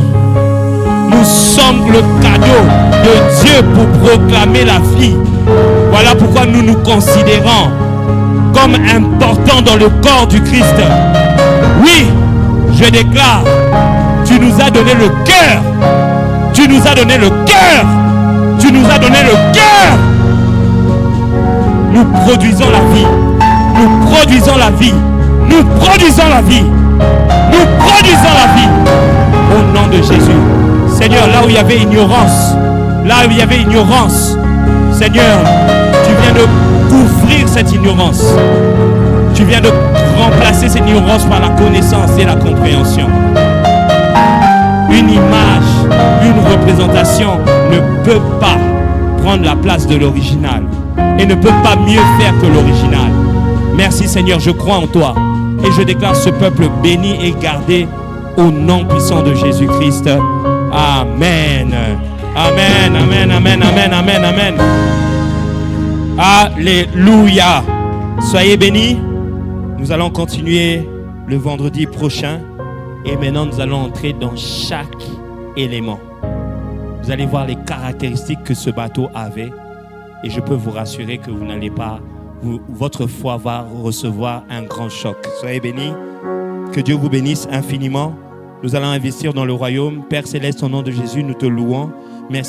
Nous sommes le cadeau de Dieu pour proclamer la vie. Voilà pourquoi nous nous considérons comme importants dans le corps du Christ. Oui, je déclare, tu nous as donné le cœur. Tu nous as donné le cœur. Tu nous as donné le cœur. Nous produisons la vie. Nous produisons la vie. Nous produisons la vie. Nous produisons la vie. Au nom de Jésus. Seigneur, là où il y avait ignorance, Seigneur, tu viens de couvrir cette ignorance. Tu viens de remplacer cette ignorance par la connaissance et la compréhension. Une image, une représentation ne peut pas prendre la place de l'original et ne peut pas mieux faire que l'original. Merci Seigneur, je crois en toi et je déclare ce peuple béni et gardé au nom puissant de Jésus-Christ. Amen. Amen, amen, amen, amen, amen, amen. Alléluia. Soyez bénis. Nous allons continuer le vendredi prochain. Et maintenant, nous allons entrer dans chaque élément. Vous allez voir les caractéristiques que ce bateau avait. Et je peux vous rassurer que vous n'allez pas, votre foi va recevoir un grand choc. Soyez bénis. Que Dieu vous bénisse infiniment. Nous allons investir dans le royaume. Père Céleste, au nom de Jésus, nous te louons. Merci.